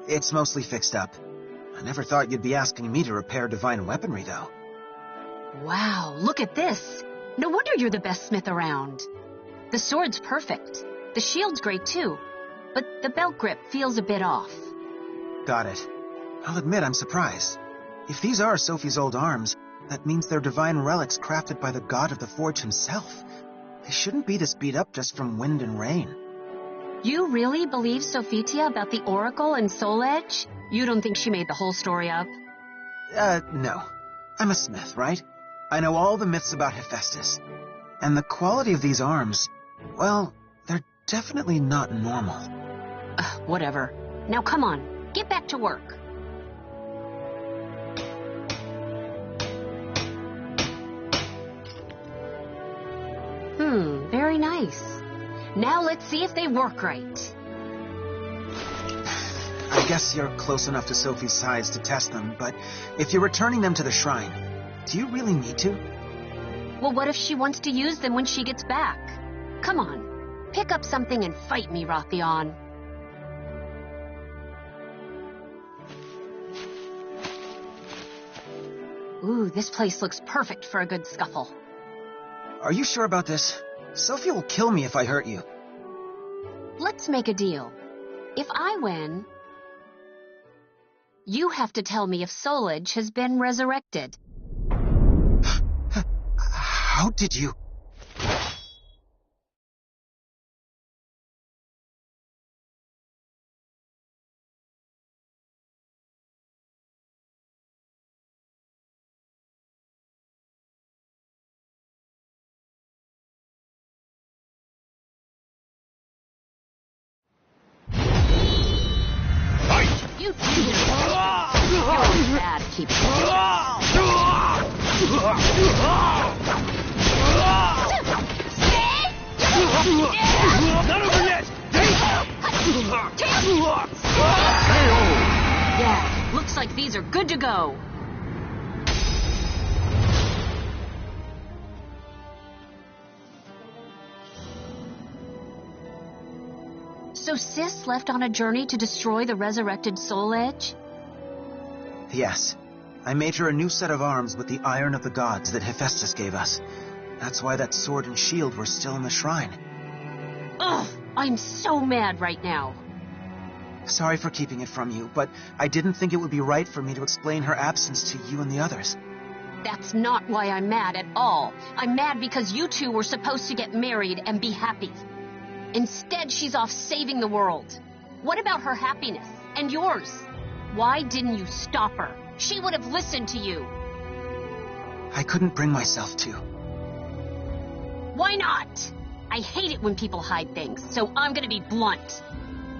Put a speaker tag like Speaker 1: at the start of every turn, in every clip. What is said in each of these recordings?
Speaker 1: It's mostly fixed up. I never thought you'd be asking me to repair divine weaponry, though.
Speaker 2: Wow, look at this. No wonder you're the best smith around. The sword's perfect. The shield's great, too. But the belt grip feels a bit off.
Speaker 1: Got it. I'll admit I'm surprised. If these are Sophie's old arms, that means they're divine relics crafted by the god of the forge himself. They shouldn't be this beat up just from wind and rain.
Speaker 2: You really believe Sophitia about the Oracle and Soul Edge? You don't think she made the whole story up?
Speaker 1: No. I'm a smith, right? I know all the myths about Hephaestus. And the quality of these arms, well, they're definitely not normal.
Speaker 2: Whatever. Now come on, get back to work. Very nice. Now let's see if they work right.
Speaker 1: I guess you're close enough to Sophie's size to test them, but if you're returning them to the shrine, do you really need to?
Speaker 2: Well, what if she wants to use them when she gets back? Come on, pick up something and fight me, Rothion. Ooh, this place looks perfect for a good scuffle.
Speaker 1: Are you sure about this? Sophie will kill me if I hurt you.
Speaker 2: Let's make a deal. If I win, you have to tell me if Soul Edge has been resurrected.
Speaker 1: How did you...
Speaker 2: You cheated! You're bad at keeping
Speaker 3: Not over yet!
Speaker 2: Yeah, looks like these are good to go. So Sis left on a journey to destroy the resurrected Soul Edge?
Speaker 1: Yes. I made her a new set of arms with the iron of the gods that Hephaestus gave us. That's why that sword and shield were still in the shrine.
Speaker 2: Ugh, I'm so mad right now.
Speaker 1: Sorry for keeping it from you, but I didn't think it would be right for me to explain her absence to you and the others.
Speaker 2: That's not why I'm mad at all. I'm mad because you two were supposed to get married and be happy. Instead, she's off saving the world. What about her happiness? And yours? Why didn't you stop her? She would have listened to you.
Speaker 1: I couldn't bring myself to.
Speaker 2: Why not? I hate it when people hide things, so I'm gonna be blunt.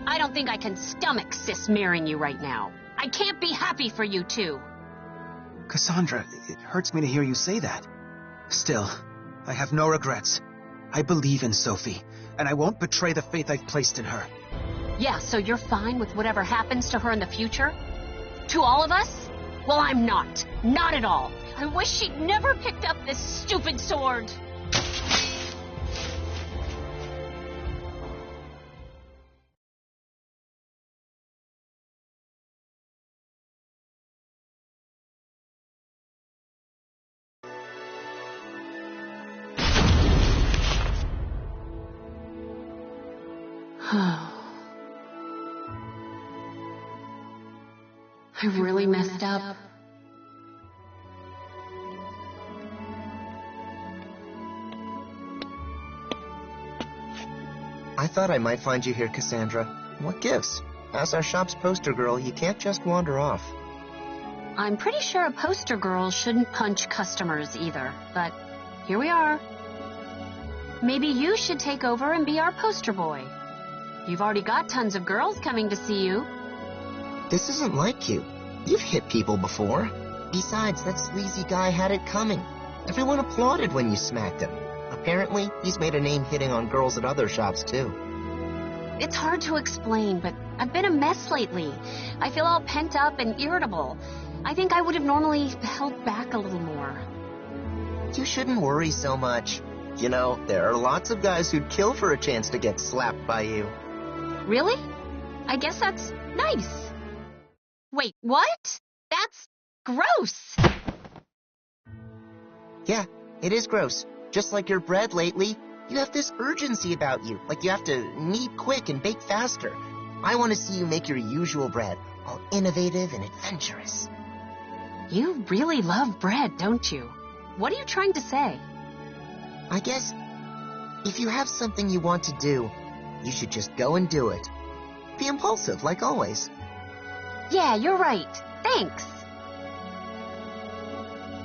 Speaker 2: I don't think I can stomach Sis marrying you right now. I can't be happy for you two.
Speaker 1: Cassandra, it hurts me to hear you say that. Still, I have no regrets. I believe in Sophie, and I won't betray the faith I've placed in her.
Speaker 2: Yeah, so you're fine with whatever happens to her in the future? To all of us? Well, I'm not. Not at all. I wish she'd never picked up this stupid sword. I really messed up.
Speaker 4: I thought I might find you here, Cassandra. What gives? As our shop's poster girl, you can't just wander off.
Speaker 2: I'm pretty sure a poster girl shouldn't punch customers either, but here we are. Maybe you should take over and be our poster boy. You've already got tons of girls coming to see you.
Speaker 4: This isn't like you. You've hit people before. Besides, that sleazy guy had it coming. Everyone applauded when you smacked him. Apparently, he's made a name hitting on girls at other shops, too.
Speaker 2: It's hard to explain, but I've been a mess lately. I feel all pent up and irritable. I think I would have normally held back a little more.
Speaker 4: You shouldn't worry so much. You know, there are lots of guys who'd kill for a chance to get slapped by you.
Speaker 2: Really? I guess that's nice. Wait, what? That's gross!
Speaker 4: Yeah, it is gross. Just like your bread lately, you have this urgency about you, like you have to knead quick and bake faster. I want to see you make your usual bread, all innovative and adventurous.
Speaker 2: You really love bread, don't you? What are you trying to say?
Speaker 4: I guess, if you have something you want to do, you should just go and do it. Be impulsive, like always.
Speaker 2: Yeah, you're right. Thanks.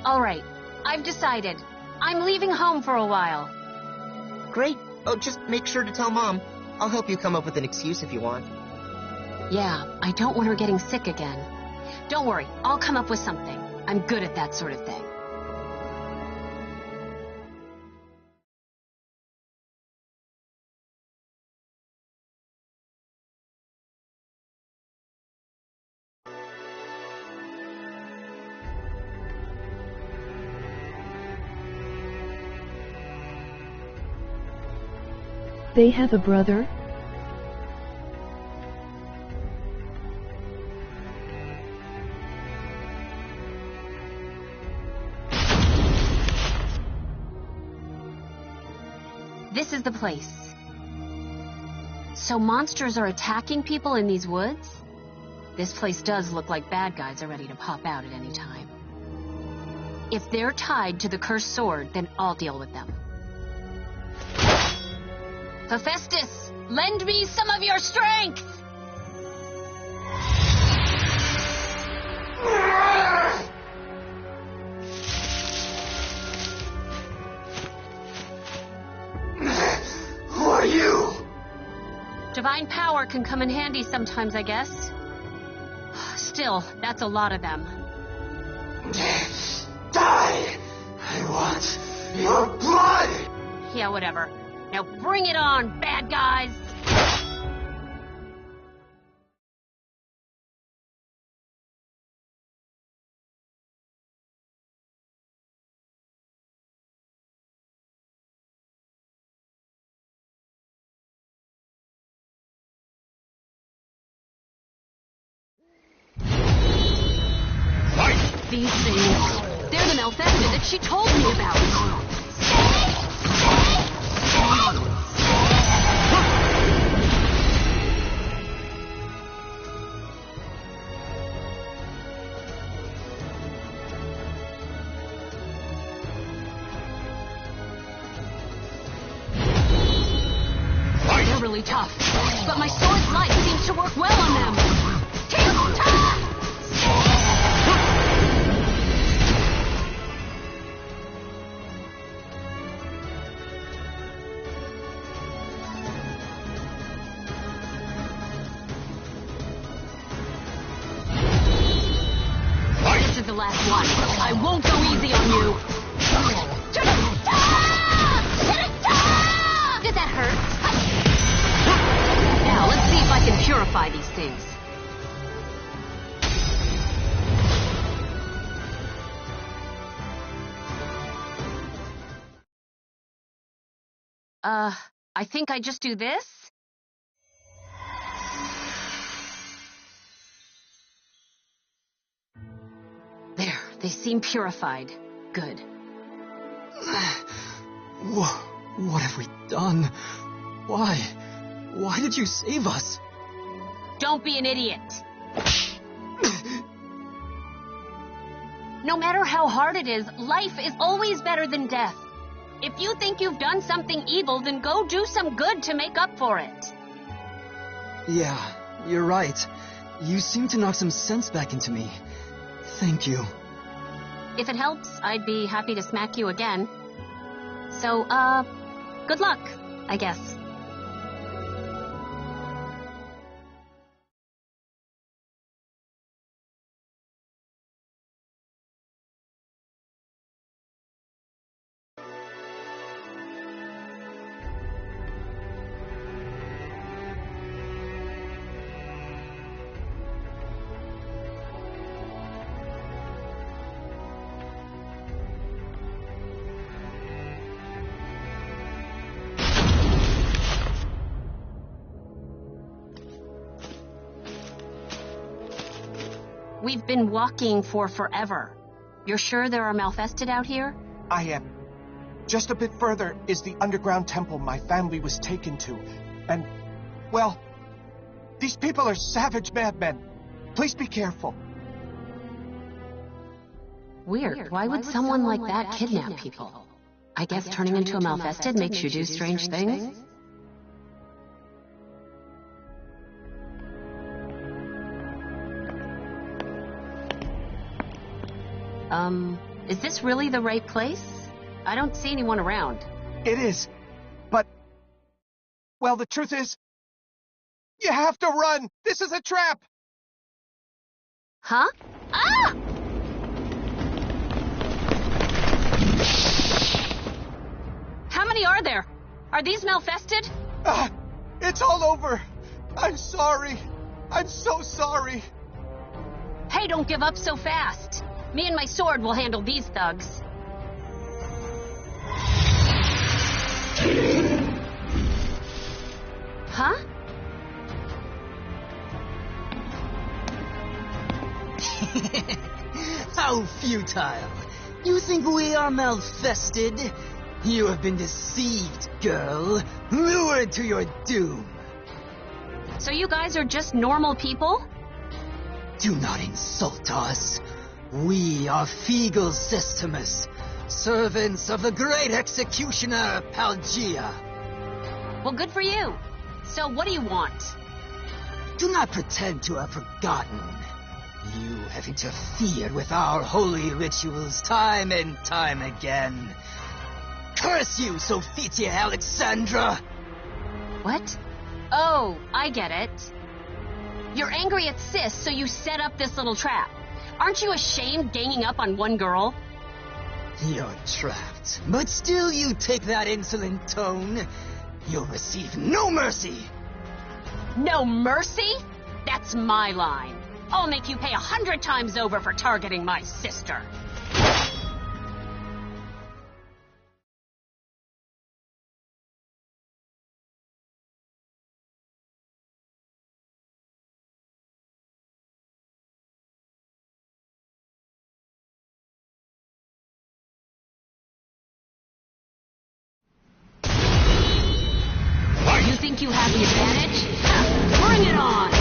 Speaker 2: Alright, I've decided. I'm leaving home for a while.
Speaker 4: Great. Oh, just make sure to tell Mom. I'll help you come up with an excuse if you want.
Speaker 2: Yeah, I don't want her getting sick again. Don't worry, I'll come up with something. I'm good at that sort of thing.
Speaker 5: They have a brother?
Speaker 2: This is the place. So monsters are attacking people in these woods? This place does look like bad guys are ready to pop out at any time. If they're tied to the cursed sword, then I'll deal with them. Hephaestus, lend me some of your strength!
Speaker 3: Who are you?
Speaker 2: Divine power can come in handy sometimes, I guess. Still, that's a lot of them.
Speaker 3: Die! I want your blood!
Speaker 2: Yeah, whatever. Now bring it on, bad guys! These things, they're the Malfested that she told me about. They're really tough, but my sword's light seems to work well on them. Tilt-tock! This is the last one. I won't go easy on you. Did that hurt? Now, let's see if I can purify these things. I think I just do this? There, they seem purified. Good.
Speaker 6: What have we done? Why? Why did you save us?
Speaker 2: Don't be an idiot. No matter how hard it is, life is always better than death. If you think you've done something evil, then go do some good to make up for it.
Speaker 6: Yeah, you're right. You seem to knock some sense back into me. Thank you.
Speaker 2: If it helps, I'd be happy to smack you again. So, good luck, I guess. We've been walking for forever. You're sure there are Malfested out here?
Speaker 7: I am. Just a bit further is the underground temple my family was taken to. And, well, these people are savage madmen. Please be careful.
Speaker 2: Weird. Why would someone like that kidnap people? I guess turning into a Malfested makes you do strange things? Is this really the right place? I don't see anyone around.
Speaker 7: It is. But, well, the truth is, you have to run! This is a trap!
Speaker 2: Huh? Ah! How many are there? Are these Malfested?
Speaker 7: It's all over. I'm sorry. I'm so sorry.
Speaker 2: Hey, don't give up so fast. Me and my sword will handle these thugs. Huh?
Speaker 8: How futile. You think we are Malfested? You have been deceived, girl. Lured to your doom.
Speaker 2: So you guys are just normal people?
Speaker 8: Do not insult us. We are Feegle Systemus, servants of the great executioner Palgia.
Speaker 2: Well, good for you. So what do you want?
Speaker 8: Do not pretend to have forgotten. You have interfered with our holy rituals time and time again. Curse you, Sophia Alexandra!
Speaker 2: What? Oh, I get it. You're angry at Sis, so you set up this little trap. Aren't you ashamed ganging up on one girl?
Speaker 8: You're trapped, but still you take that insolent tone. You'll receive no mercy.
Speaker 2: No mercy? That's my line. I'll make you pay 100 times over for targeting my sister. You think you have the advantage? Bring it on!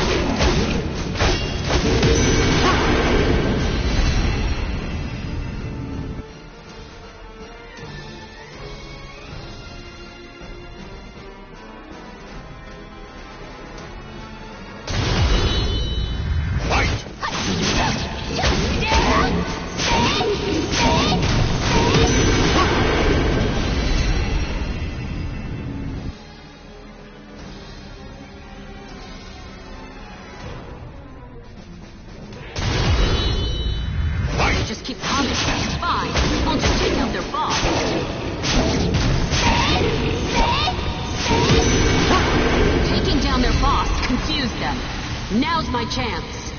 Speaker 2: Just keep coming. Fine. I'll just take out their boss. Taking down their boss confused them. Now's my chance.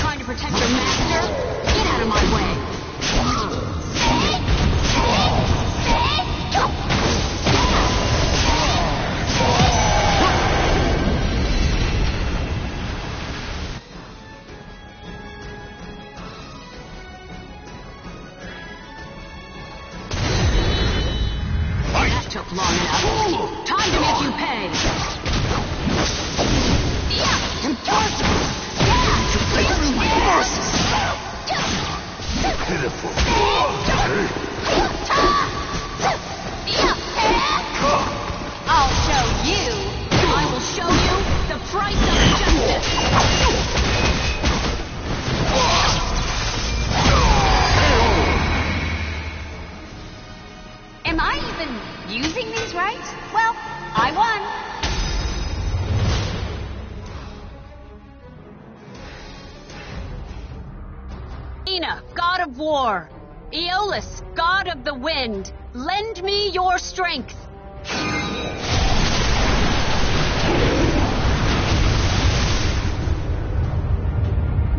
Speaker 2: Trying to protect your master? Get out of my way. Took long enough. Time to make you pay. Yeah.
Speaker 8: Impossible! To break through my forces!
Speaker 3: Pitiful.
Speaker 2: I'll show you. I will show you the price of justice. Am I even using these right? Well, I won. Ina, god of war. Aeolus, god of the wind. Lend me your strength.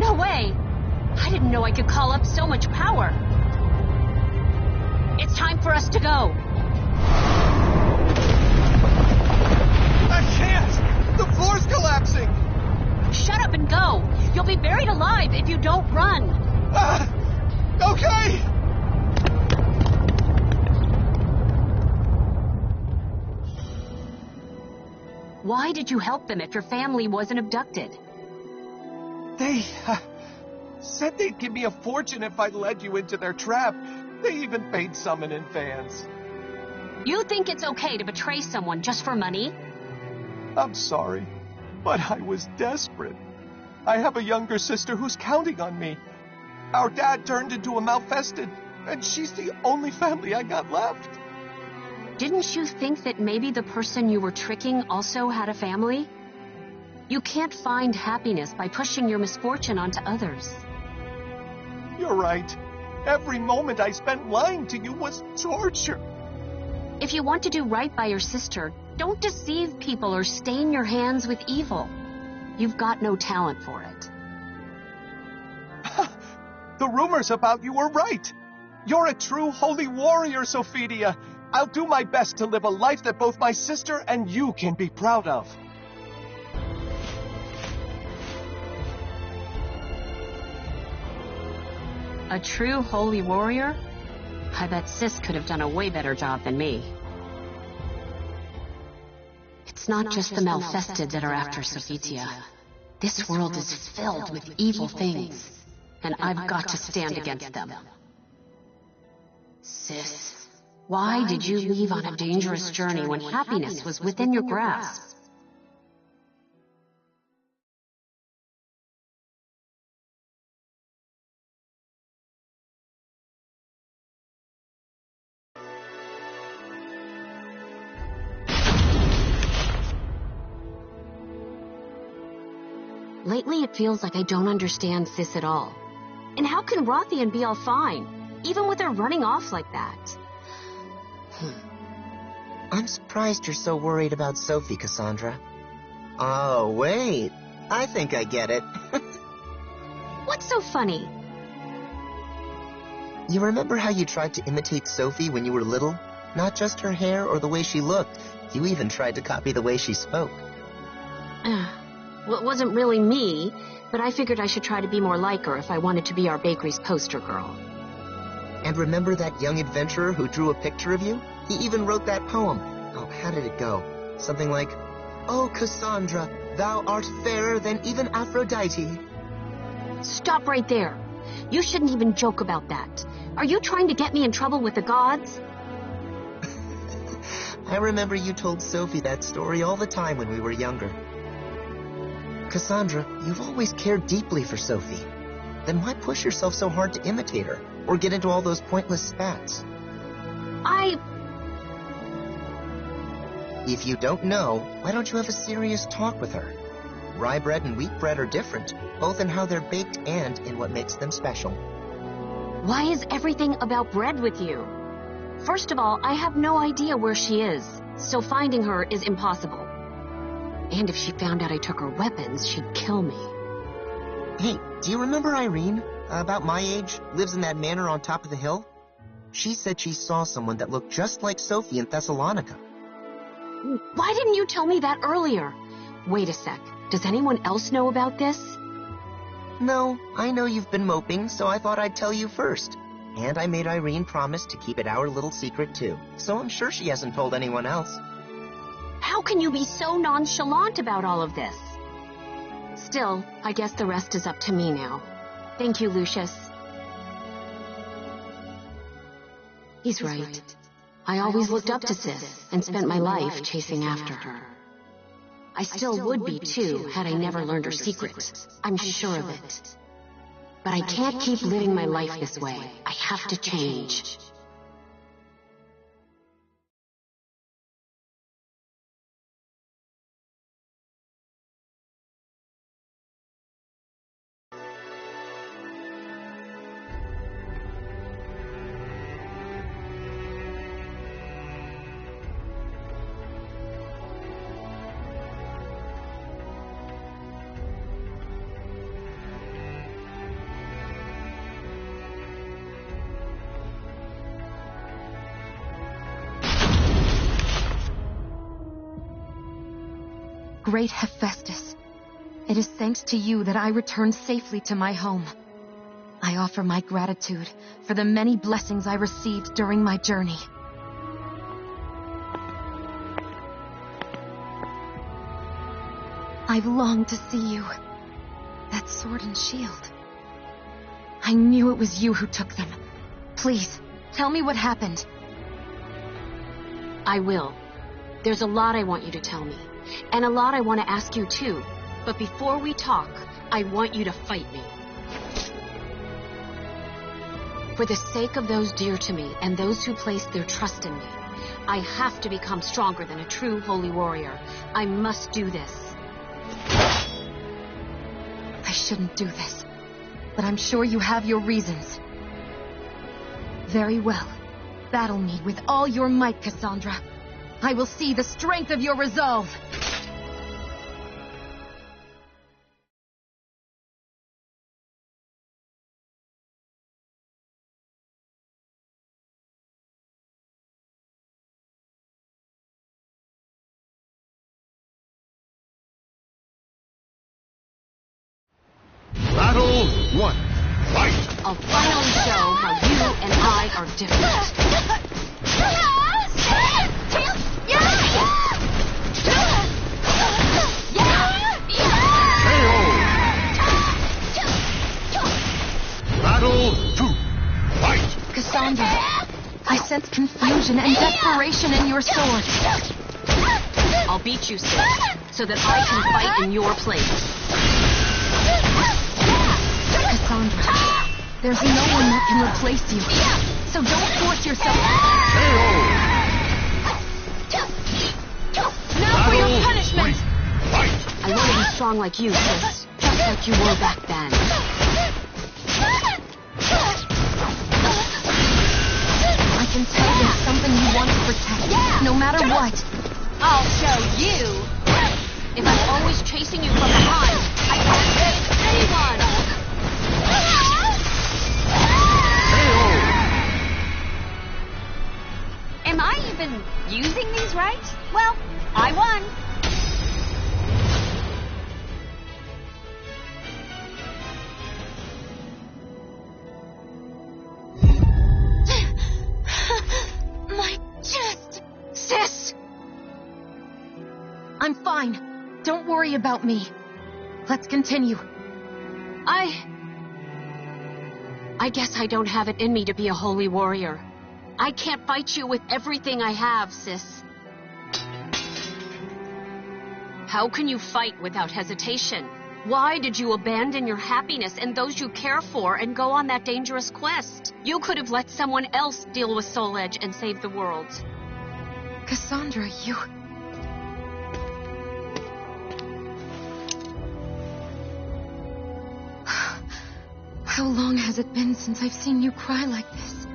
Speaker 2: No way. I didn't know I could call up so much power. It's time for us to go.
Speaker 7: I can't! The floor's collapsing!
Speaker 2: Shut up and go. You'll be buried alive if you don't run.
Speaker 7: Okay!
Speaker 2: Why did you help them if your family wasn't abducted?
Speaker 7: They said they'd give me a fortune if I led you into their trap. They even paid some in advance.
Speaker 2: You think it's okay to betray someone just for money?
Speaker 7: I'm sorry, but I was desperate. I have a younger sister who's counting on me. Our dad turned into a malfested, and she's the only family I got left.
Speaker 2: Didn't you think that maybe the person you were tricking also had a family? You can't find happiness by pushing your misfortune onto others.
Speaker 7: You're right. Every moment I spent lying to you was torture.
Speaker 2: If you want to do right by your sister, don't deceive people or stain your hands with evil. You've got no talent for it.
Speaker 7: The rumors about you were right. You're a true holy warrior, Sophidia. I'll do my best to live a life that both my sister and you can be proud of.
Speaker 2: A true holy warrior? I bet Sis could have done a way better job than me. It's not just the malfested that are after Sophitia. This world is filled with evil things, and I've got to stand against them. Sis, why did you leave on a dangerous journey when happiness was within your grasp? Lately, it feels like I don't understand Sis at all. And how can Rothian be all fine, even with her running off like that?
Speaker 4: I'm surprised you're so worried about Sophie, Cassandra. Oh, wait. I think I get it.
Speaker 2: What's so funny?
Speaker 4: You remember how you tried to imitate Sophie when you were little? Not just her hair or the way she looked. You even tried to copy the way she spoke.
Speaker 2: Well, it wasn't really me, but I figured I should try to be more like her if I wanted to be our bakery's poster girl.
Speaker 4: And remember that young adventurer who drew a picture of you? He even wrote that poem. Oh, how did it go? Something like, "Oh, Cassandra, thou art fairer than even Aphrodite."
Speaker 2: Stop right there. You shouldn't even joke about that. Are you trying to get me in trouble with the gods?
Speaker 4: I remember you told Sophie that story all the time when we were younger. Cassandra, you've always cared deeply for Sophie. Then why push yourself so hard to imitate her, or get into all those pointless spats? If you don't know, why don't you have a serious talk with her? Rye bread and wheat bread are different, both in how they're baked and in what makes them special.
Speaker 2: Why is everything about bread with you? First of all, I have no idea where she is, so finding her is impossible. And if she found out I took her weapons, she'd kill me.
Speaker 4: Hey, do you remember Irene? About my age, lives in that manor on top of the hill? She said she saw someone that looked just like Sophie in Thessalonica.
Speaker 2: Why didn't you tell me that earlier? Wait a sec. Does anyone else know about this?
Speaker 4: No, I know you've been moping, so I thought I'd tell you first. And I made Irene promise to keep it our little secret too, so I'm sure she hasn't told anyone else.
Speaker 2: How can you be so nonchalant about all of this? Still, I guess the rest is up to me now. Thank you, Lucius. He's right. I always looked up to Sis and spent my life chasing after her. I still would be too, had I never learned her secret. I'm sure of it. But I can't keep living my life this way. I have to change.
Speaker 9: great Hephaestus, it is thanks to you that I returned safely to my home. I offer my gratitude for the many blessings I received during my journey. I've longed to see you. That sword and shield. I knew it was you who took them. Please, tell me what happened.
Speaker 2: I will. There's a lot I want you to tell me. And a lot I want to ask you too. But before we talk, I want you to fight me. For the sake of those dear to me and those who place their trust in me, I have to become stronger than a true holy warrior. I must do this.
Speaker 9: I shouldn't do this, but I'm sure you have your reasons. Very well. Battle me with all your might, Cassandra. I will see the strength of your resolve.
Speaker 10: Battle 1. Fight!
Speaker 2: I'll finally show how you and I are different.
Speaker 10: Battle 2. Fight!
Speaker 9: Cassandra, I sense confusion and desperation in your sword.
Speaker 2: I'll beat you, sis, so that I can fight in your place.
Speaker 9: Cassandra, there's no one that can replace you. So don't force yourself. Now for your punishment!
Speaker 2: I want to be strong like you, sis. Just like you were back then.
Speaker 9: I can tell there's something you want to protect, no matter what.
Speaker 2: I'll show you. If I'm always chasing you from behind, I can't save anyone. Am I even using these right? Well, I won.
Speaker 9: My chest! Sis! I'm fine. Don't worry about me. Let's continue.
Speaker 2: I guess I don't have it in me to be a holy warrior. I can't fight you with everything I have, sis. How can you fight without hesitation? Why did you abandon your happiness and those you care for and go on that dangerous quest? You could have let someone else deal with Soul Edge and save the world.
Speaker 9: Cassandra, you... How long has it been since I've seen you cry like this?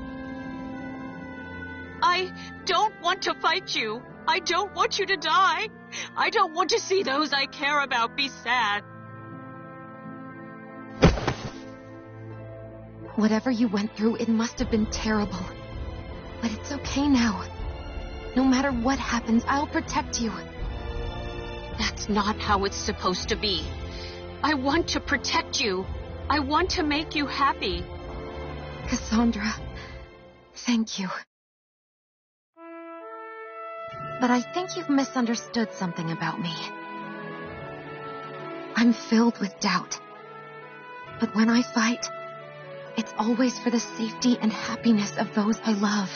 Speaker 2: I don't want to fight you. I don't want you to die. I don't want to see those I care about be sad.
Speaker 9: Whatever you went through, it must have been terrible. But it's okay now. No matter what happens, I'll protect you.
Speaker 2: That's not how it's supposed to be. I want to protect you. I want to make you happy.
Speaker 9: Cassandra, thank you. But I think you've misunderstood something about me. I'm filled with doubt. But when I fight, it's always for the safety and happiness of those I love.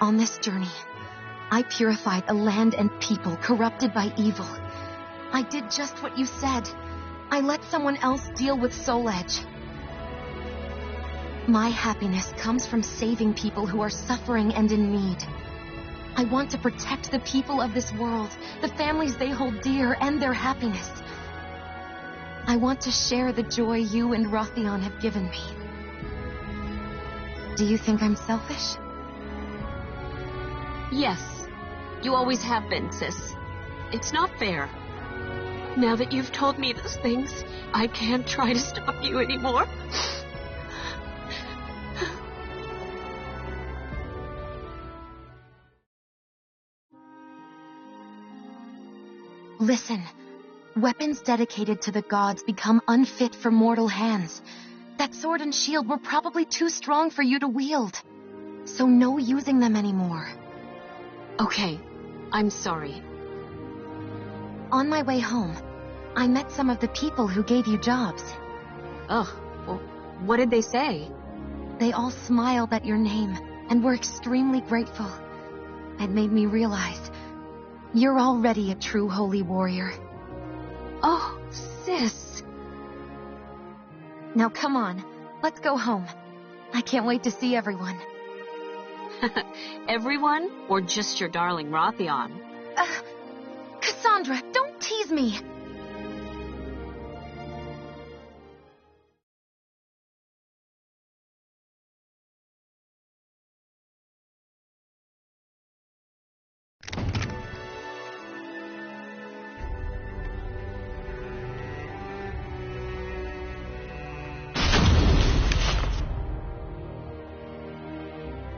Speaker 9: On this journey, I purified a land and people corrupted by evil. I did just what you said. I let someone else deal with Soul Edge. My happiness comes from saving people who are suffering and in need. I want to protect the people of this world, the families they hold dear, and their happiness. I want to share the joy you and Rothion have given me. Do you think I'm selfish?
Speaker 2: Yes. You always have been, sis. It's not fair. Now that you've told me those things, I can't try to stop you anymore.
Speaker 9: Listen, weapons dedicated to the gods become unfit for mortal hands. That sword and shield were probably too strong for you to wield. So no using them anymore.
Speaker 2: Okay, I'm sorry.
Speaker 9: On my way home, I met some of the people who gave you jobs.
Speaker 2: Ugh, well, what did they say?
Speaker 9: They all smiled at your name and were extremely grateful. It made me realize you're already a true holy warrior.
Speaker 2: Oh, sis.
Speaker 9: Now come on, let's go home. I can't wait to see everyone.
Speaker 2: Everyone? Or just your darling Rothion?
Speaker 9: Cassandra, don't tease me!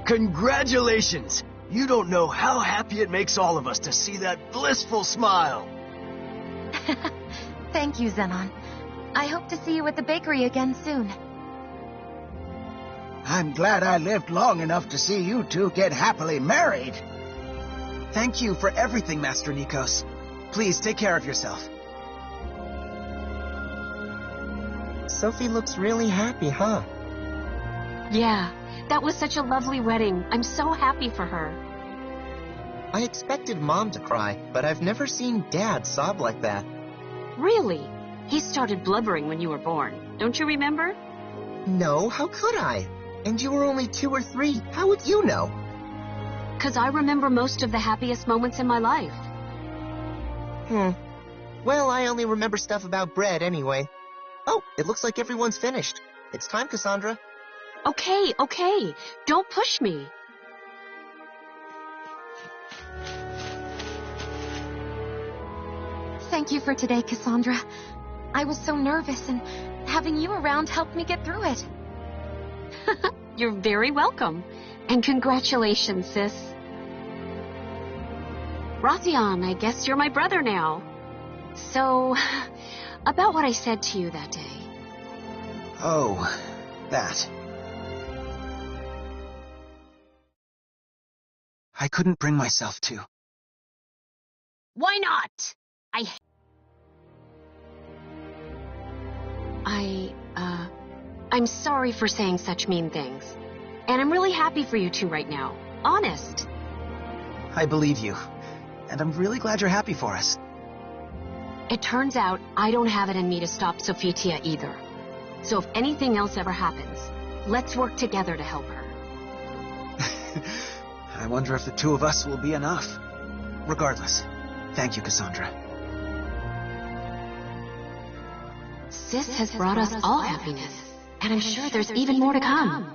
Speaker 11: Congratulations! You don't know how happy it makes all of us to see that blissful smile.
Speaker 9: Thank you, Zenon. I hope to see you at the bakery again soon.
Speaker 12: I'm glad I lived long enough to see you two get happily married.
Speaker 1: Thank you for everything, Master Nikos. Please take care of yourself.
Speaker 4: Sophie looks really happy, huh?
Speaker 2: Yeah, that was such a lovely wedding. I'm so happy for her.
Speaker 4: I expected Mom to cry, but I've never seen Dad sob like that.
Speaker 2: Really? He started blubbering when you were born. Don't you remember?
Speaker 4: No, how could I? And you were only 2 or 3. How would you know?
Speaker 2: 'Cause I remember most of the happiest moments in my life.
Speaker 4: Well, I only remember stuff about bread anyway. Oh, it looks like everyone's finished. It's time, Cassandra.
Speaker 2: Okay. Don't push me.
Speaker 9: Thank you for today, Cassandra. I was so nervous, and having you around helped me get through it.
Speaker 2: You're very welcome. And congratulations, sis. Rothion, I guess you're my brother now. So, about what I said to you that day.
Speaker 1: Oh, that. I couldn't bring myself to.
Speaker 2: Why not? I'm sorry for saying such mean things. And I'm really happy for you two right now. Honest.
Speaker 1: I believe you. And I'm really glad you're happy for us.
Speaker 2: It turns out I don't have it in me to stop Sophitia either. So if anything else ever happens, let's work together to help her.
Speaker 1: I wonder if the two of us will be enough. Regardless, thank you, Cassandra.
Speaker 2: Sis has brought us all happiness, and I'm sure there's even more to come.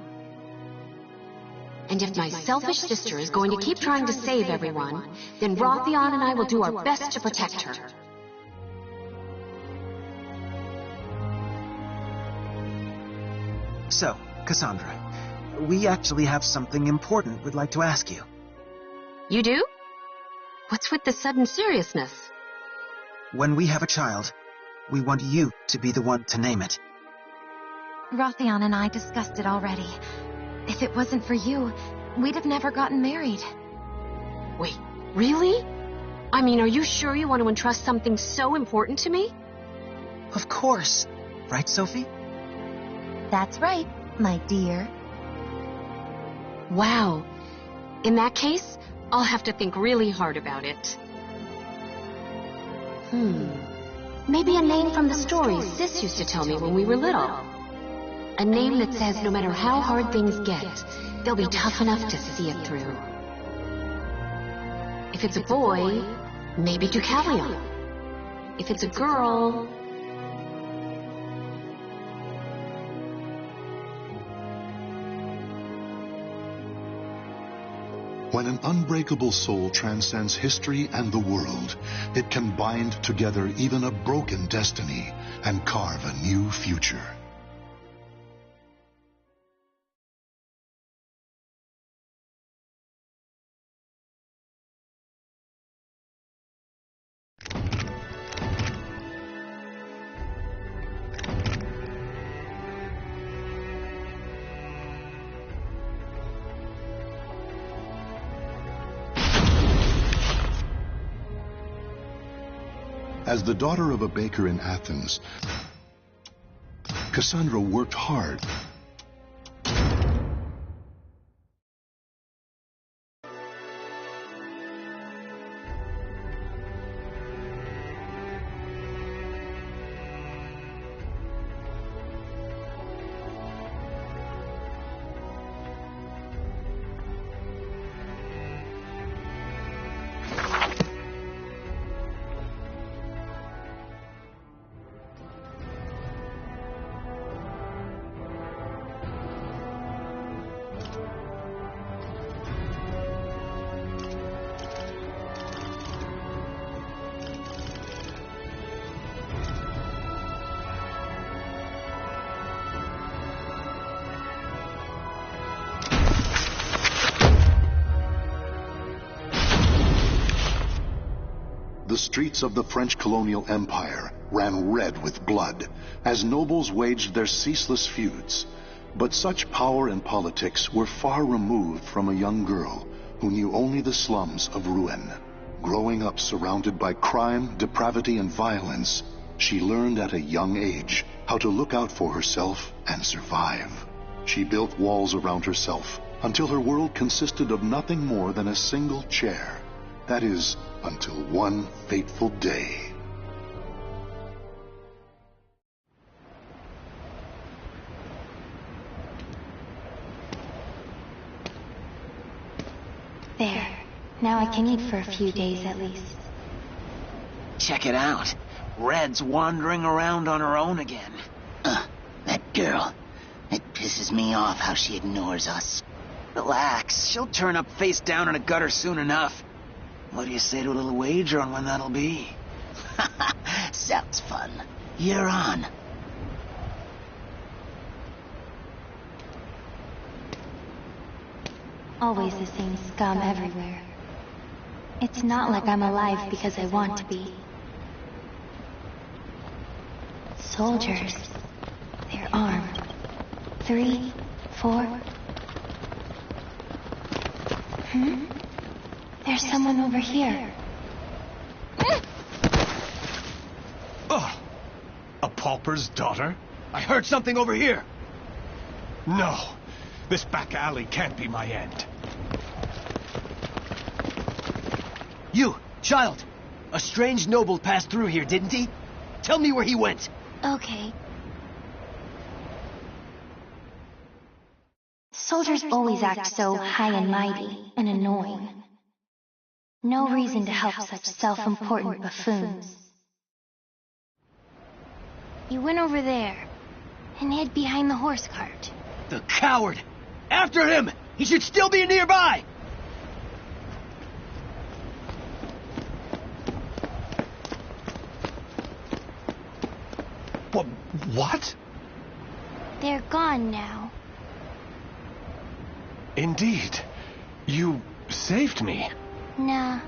Speaker 2: And if my selfish sister is going to keep trying to save everyone, then Rothion and I will do our best to protect her.
Speaker 1: So, Cassandra, we actually have something important we'd like to ask you.
Speaker 2: You do? What's with the sudden seriousness?
Speaker 1: When we have a child, we want you to be the one to name it.
Speaker 9: Rothion and I discussed it already. If it wasn't for you, we'd have never gotten married.
Speaker 2: Wait, really? I mean, are you sure you want to entrust something so important to me?
Speaker 1: Of course. Right, Sophie?
Speaker 9: That's right, my dear.
Speaker 2: Wow. In that case, I'll have to think really hard about it. Maybe a name from the stories Sis used to tell me when we were little. A name that says no matter how hard things get, they'll be tough enough to see it through. If it's a boy, maybe Deucalion. If it's a girl...
Speaker 10: When an unbreakable soul transcends history and the world, it can bind together even a broken destiny and carve a new future. As the daughter of a baker in Athens, Cassandra worked hard. The streets of the French colonial empire ran red with blood as nobles waged their ceaseless feuds. But such power and politics were far removed from a young girl who knew only the slums of Rouen. Growing up surrounded by crime, depravity, and violence, she learned at a young age how to look out for herself and survive. She built walls around herself until her world consisted of nothing more than a single chair. That is, until one fateful day.
Speaker 9: There. Now I can eat for a few days at least.
Speaker 13: Check it out. Red's wandering around on her own again.
Speaker 8: That girl. It pisses me off how she ignores us.
Speaker 13: Relax. She'll turn up face down in a gutter soon enough. What do you say to a little wager on when that'll be?
Speaker 8: Sounds fun. You're on.
Speaker 9: Always the same scum everywhere. It's not like I'm alive because I want to be. Soldiers. They're armed. 3, 4. There's someone over here.
Speaker 11: Oh, a pauper's daughter? I heard something over here. No, this back alley can't be my end.
Speaker 14: You, child. A strange noble passed through here, didn't he? Tell me where he went.
Speaker 9: Okay. Soldiers always act so high and mighty and annoying. No reason to help such self-important buffoons. You went over there and hid behind the horse cart.
Speaker 14: The coward! After him! He should still be nearby!
Speaker 11: What?
Speaker 9: They're gone now.
Speaker 11: Indeed. You saved me.
Speaker 9: Nah,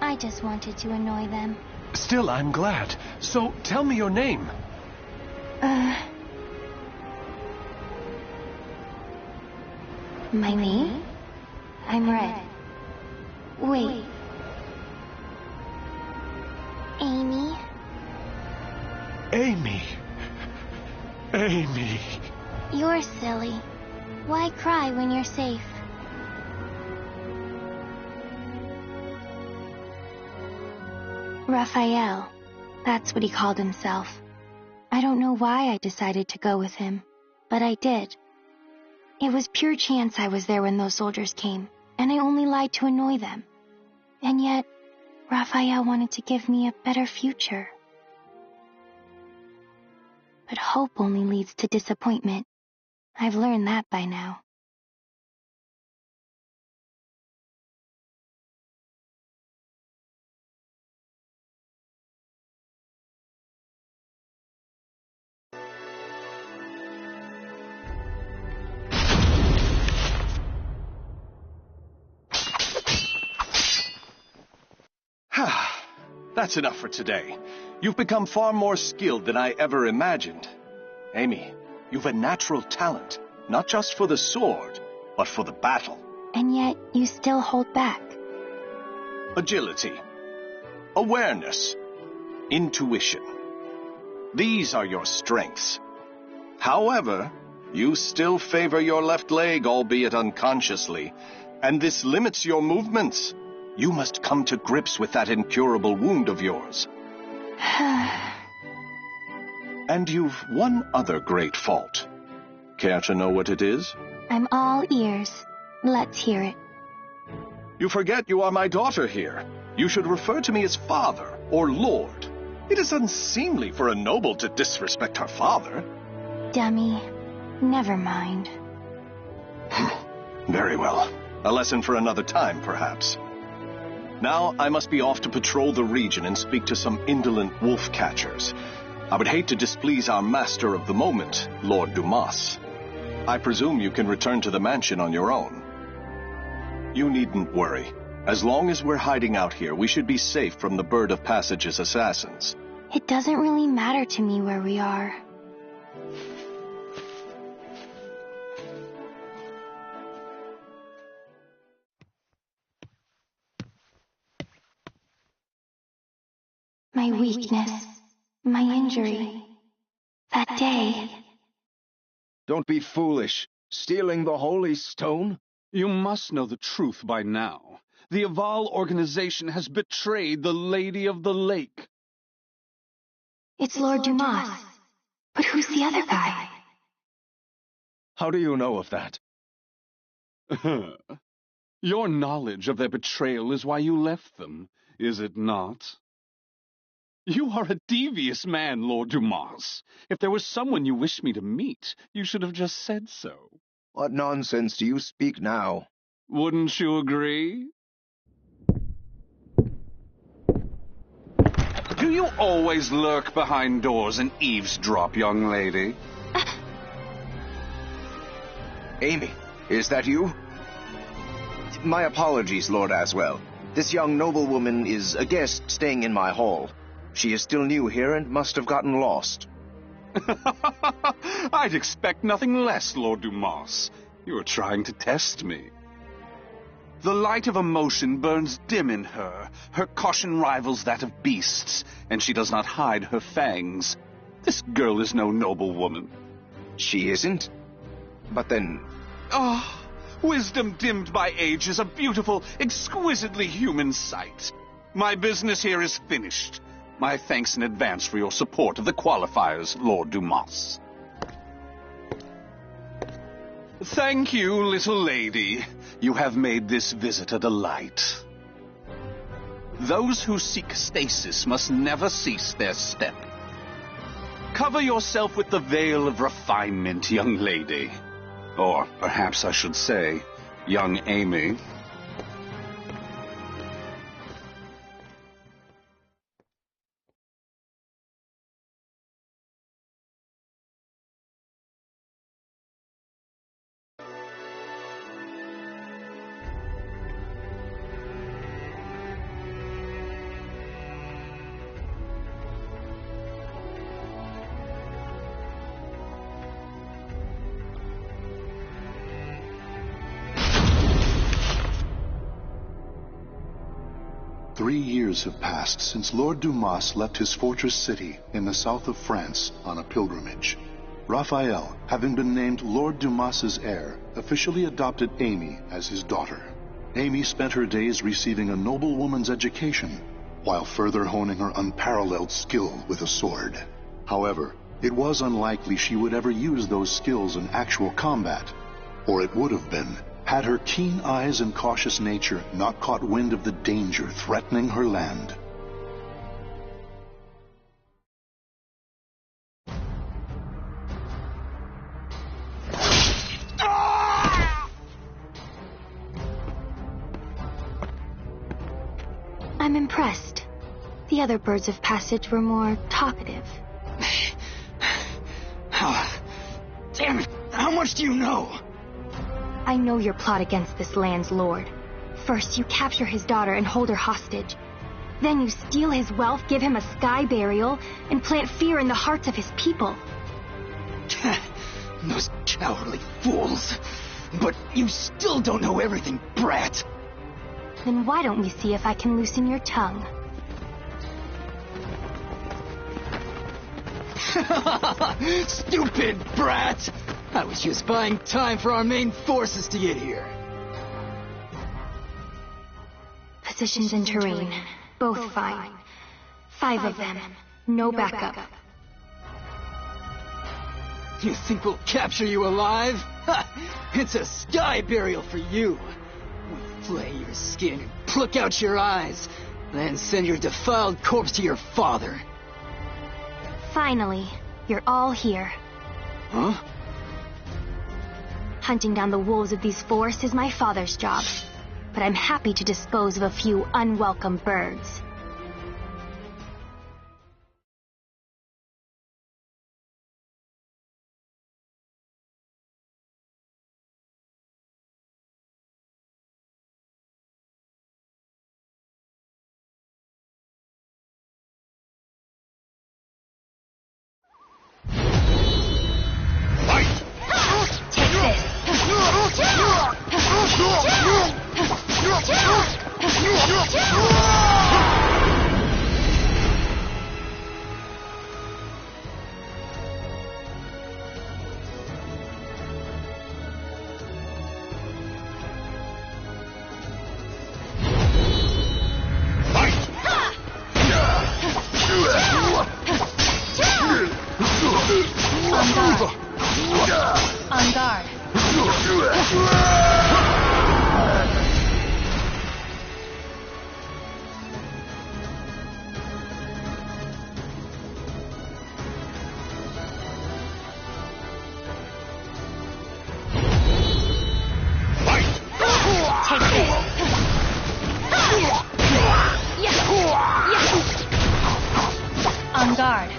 Speaker 9: I just wanted to annoy them.
Speaker 11: Still, I'm glad. So, tell me your name.
Speaker 9: My name? I'm Red. Wait. Amy?
Speaker 11: Amy. Amy.
Speaker 9: You're silly. Why cry when you're safe? Raphael. That's what he called himself. I don't know why I decided to go with him, but I did. It was pure chance I was there when those soldiers came, and I only lied to annoy them. And yet, Raphael wanted to give me a better future. But hope only leads to disappointment. I've learned that by now.
Speaker 7: That's enough for today. You've become far more skilled than I ever imagined. Amy, you've a natural talent, not just for the sword, but for the battle.
Speaker 9: And yet, you still hold back.
Speaker 7: Agility. Awareness.
Speaker 11: intuition. These are your strengths. However, you still favor your left leg, albeit unconsciously, and this limits your movements. You must come to grips with that incurable wound of yours. And you've one other great fault. Care to know what it is?
Speaker 9: I'm all ears. Let's hear it.
Speaker 11: You forget you are my daughter here. You should refer to me as father or lord. It is unseemly for a noble to disrespect her father.
Speaker 9: Dummy. Never mind.
Speaker 11: Very well. A lesson for another time, perhaps. Now I must be off to patrol the region and speak to some indolent wolf catchers. I would hate to displease our master of the moment, Lord Dumas. I presume you can return to the mansion on your own. You needn't worry. As long as we're hiding out here, we should be safe from the Bird of Passage's assassins.
Speaker 9: It doesn't really matter to me where we are. My weakness, my injury, that day.
Speaker 15: Don't be foolish. Stealing the holy stone?
Speaker 16: You must know the truth by now. The Aval organization has betrayed the Lady of the Lake.
Speaker 9: It's Lord Dumas. But who's the other guy?
Speaker 15: How do you know of that?
Speaker 16: Your knowledge of their betrayal is why you left them, is it not? You are a devious man, Lord Dumas. If there was someone you wished me to meet, you should have just said so.
Speaker 15: What nonsense do you speak now?
Speaker 16: Wouldn't you agree? Do you always lurk behind doors and eavesdrop, young lady?
Speaker 15: Amy, is that you? My apologies, Lord Aswell. This young noblewoman is a guest staying in my hall. She is still new here and must have gotten lost.
Speaker 16: I'd expect nothing less, Lord Dumas. You are trying to test me. The light of emotion burns dim in her. Her caution rivals that of beasts, and she does not hide her fangs. This girl is no noble woman.
Speaker 15: She isn't? But then...
Speaker 16: Ah, wisdom dimmed by age is a beautiful, exquisitely human sight. My business here is finished. My thanks in advance for your support of the qualifiers, Lord Dumas. Thank you, little lady. You have made this visit a delight. Those who seek stasis must never cease their step. Cover yourself with the veil of refinement, young lady. Or perhaps I should say, young Amy.
Speaker 10: Three years have passed since Lord Dumas left his fortress city in the south of France on a pilgrimage. Raphael, having been named Lord Dumas's heir, officially adopted Amy as his daughter. Amy spent her days receiving a noblewoman's education, while further honing her unparalleled skill with a sword. However, it was unlikely she would ever use those skills in actual combat, or it would have been, had her keen eyes and cautious nature not caught wind of the danger threatening her land.
Speaker 9: I'm impressed. The other birds of passage were more talkative.
Speaker 8: Damn it! How much do you know?
Speaker 9: I know your plot against this land's lord. First, you capture his daughter and hold her hostage. Then you steal his wealth, give him a sky burial, and plant fear in the hearts of his people.
Speaker 8: Those cowardly fools. But you still don't know everything, brat.
Speaker 9: Then why don't we see if I can loosen your tongue?
Speaker 8: Stupid brat! I was just buying time for our main forces to get here.
Speaker 9: Positions and terrain, both fine. 5 of them, no backup.
Speaker 8: You think we'll capture you alive? Ha! It's a sky burial for you. We'll flay your skin and pluck out your eyes, then send your defiled corpse to your father.
Speaker 9: Finally, you're all here.
Speaker 8: Huh?
Speaker 9: Hunting down the wolves of these forests is my father's job, but I'm happy to dispose of a few unwelcome birds. On guard. Take this. On guard.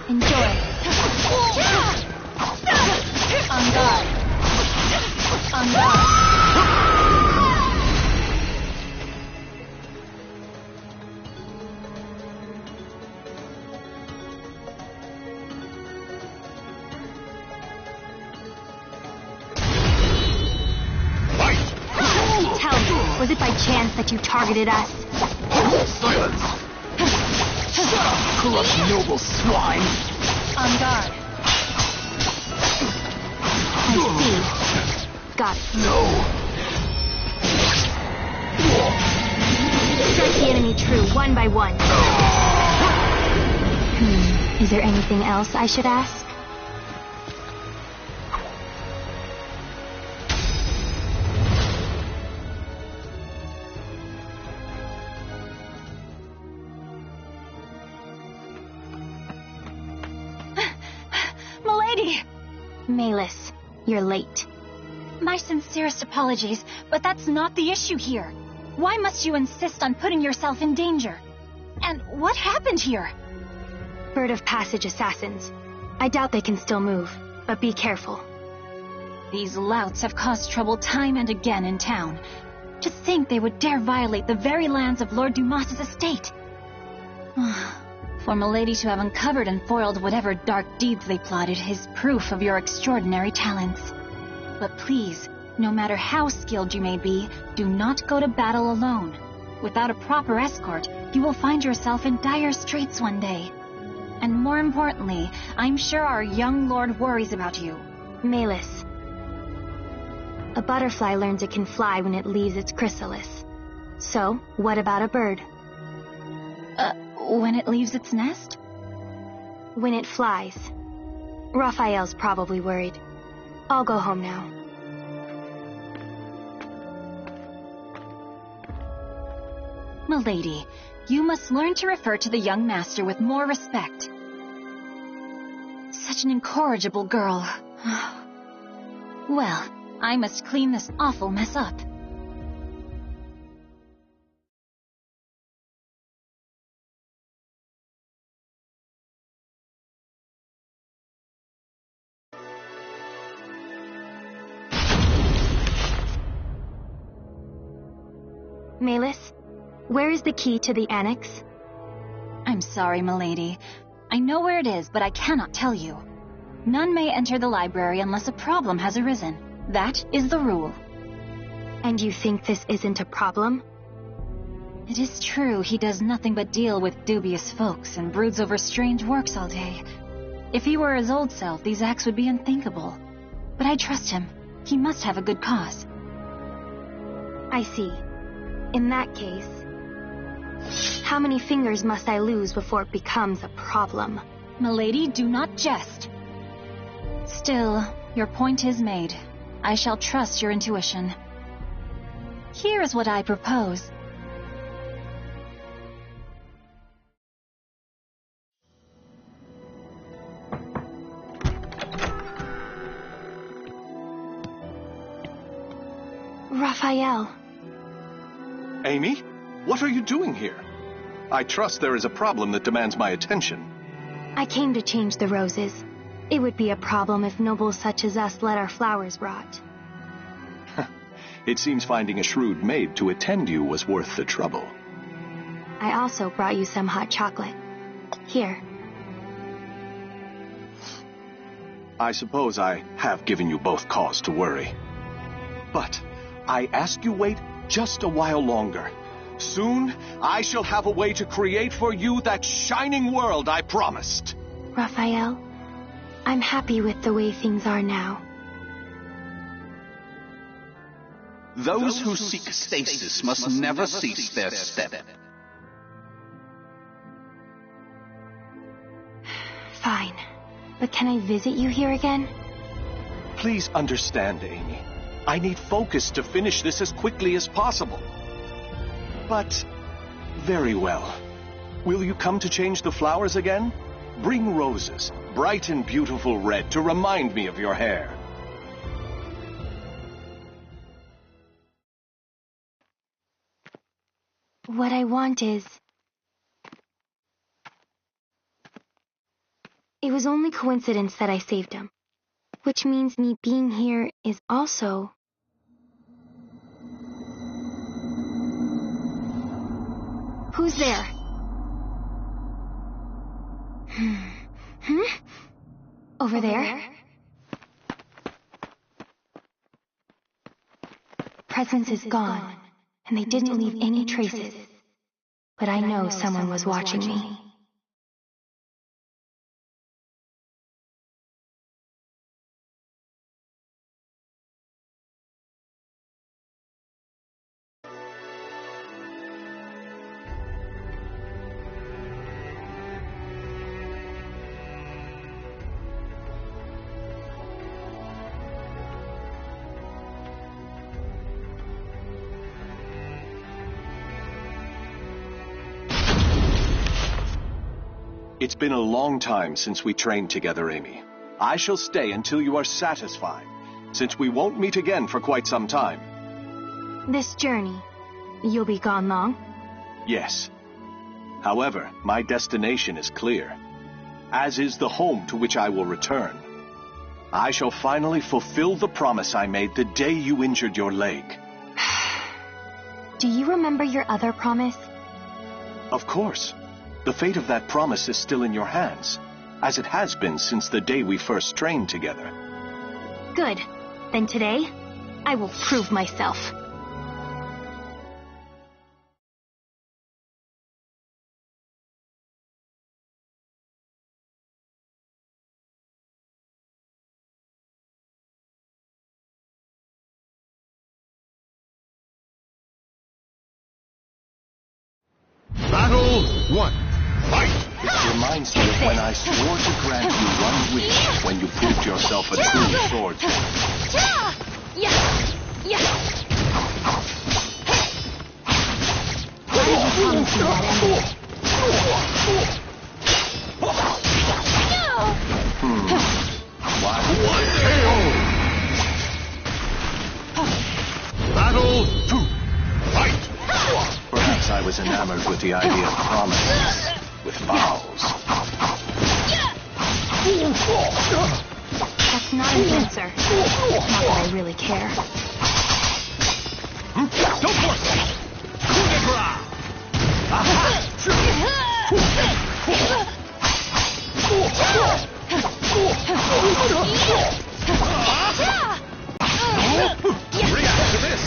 Speaker 9: Enjoy. On guard. On guard. Tell me, was it by chance that you targeted us?
Speaker 8: Silence! Shut up, corrupt noble swine!
Speaker 9: On guard. I see. Got it.
Speaker 8: No!
Speaker 9: Strike the enemy true, one by one. Is there anything else I should ask? Malus, you're late.
Speaker 17: My sincerest apologies, but that's not the issue here. Why must you insist on putting yourself in danger? And what happened here?
Speaker 9: Bird of passage assassins. I doubt they can still move, but be careful.
Speaker 17: These louts have caused trouble time and again in town. To think they would dare violate the very lands of Lord Dumas's estate. For Milady to have uncovered and foiled whatever dark deeds they plotted is proof of your extraordinary talents. But please, no matter how skilled you may be, do not go to battle alone. Without a proper escort, you will find yourself in dire straits one day. And more importantly, I'm sure our young lord worries about you.
Speaker 9: Malus. A butterfly learns it can fly when it leaves its chrysalis. So, what about a bird?
Speaker 17: When it leaves its nest?
Speaker 9: When it flies. Raphael's probably worried. I'll go home now.
Speaker 17: Milady, you must learn to refer to the young master with more respect. Such an incorrigible girl. Well, I must clean this awful mess up.
Speaker 9: Malus, where is the key to the annex?
Speaker 17: I'm sorry, milady. I know where it is, but I cannot tell you. None may enter the library unless a problem has arisen. That is the rule.
Speaker 9: And you think this isn't a problem?
Speaker 17: It is true he does nothing but deal with dubious folks and broods over strange works all day. If he were his old self, these acts would be unthinkable. But I trust him. He must have a good cause.
Speaker 9: I see. In that case, how many fingers must I lose before it becomes a problem?
Speaker 17: Milady, do not jest. Still, your point is made. I shall trust your intuition. Here is what I propose.
Speaker 9: Raphael.
Speaker 11: Amy, what are you doing here? I trust there is a problem that demands my attention.
Speaker 9: I came to change the roses. It would be a problem if nobles such as us let our flowers rot.
Speaker 11: It seems finding a shrewd maid to attend you was worth the trouble.
Speaker 9: I also brought you some hot chocolate. Here.
Speaker 11: I suppose I have given you both cause to worry. But I ask you wait just a while longer. Soon, I shall have a way to create for you that shining world I promised.
Speaker 9: Raphael, I'm happy with the way things are now.
Speaker 16: Those who seek stasis must never cease their step.
Speaker 9: Fine. But can I visit you here again?
Speaker 11: Please understand, Amy. I need focus to finish this as quickly as possible. But, very well. Will you come to change the flowers again? Bring roses, bright and beautiful red, to remind me of your hair.
Speaker 9: What I want is... It was only coincidence that I saved him. Which means me being here is also... Who's there? Over there? Presence is gone, and they didn't leave any traces. But I know someone was watching me.
Speaker 11: It's been a long time since we trained together, Amy. I shall stay until you are satisfied, since we won't meet again for quite some time.
Speaker 9: This journey, you'll be gone long?
Speaker 11: Yes. However, my destination is clear, as is the home to which I will return. I shall finally fulfill the promise I made the day you injured your leg.
Speaker 9: Do you remember your other promise?
Speaker 11: Of course. The fate of that promise is still in your hands, as it has been since the day we first trained together.
Speaker 9: Good. Then today, I will prove myself.
Speaker 10: Battle 1. Fight!
Speaker 11: It reminds me of when I swore to grant you one wish when you proved yourself a true swordsman.
Speaker 10: Battle 2. Fight!
Speaker 11: Perhaps I was enamored with the idea of promises, with vows.
Speaker 9: That's not an answer. Not that I really care.
Speaker 10: Don't force it! Coup de grace! Aha!
Speaker 11: React to this!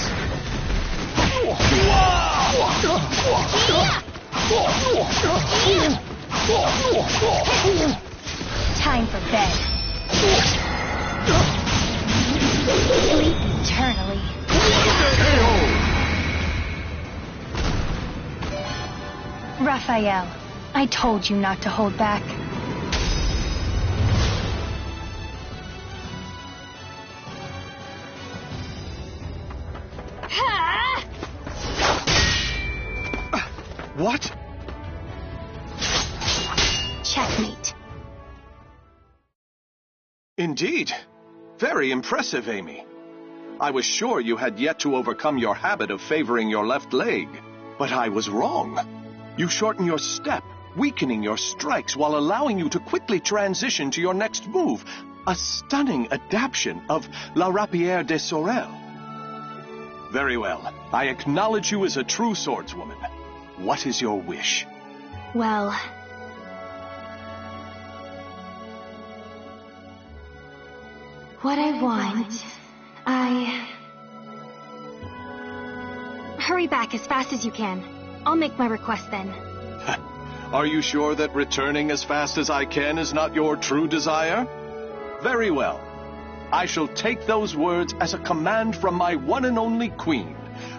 Speaker 17: Time for bed. Sleep eternally. Raphael, I told you not to hold back.
Speaker 11: What?
Speaker 17: Checkmate.
Speaker 11: Indeed. Very impressive, Amy. I was sure you had yet to overcome your habit of favoring your left leg, but I was wrong. You shorten your step, weakening your strikes while allowing you to quickly transition to your next move. A stunning adaptation of La Rapière de Sorel. Very well. I acknowledge you as a true swordswoman. What is your wish?
Speaker 17: Well... what I want... Hurry back as fast as you can. I'll make my request then.
Speaker 11: Are you sure that returning as fast as I can is not your true desire? Very well. I shall take those words as a command from my one and only queen.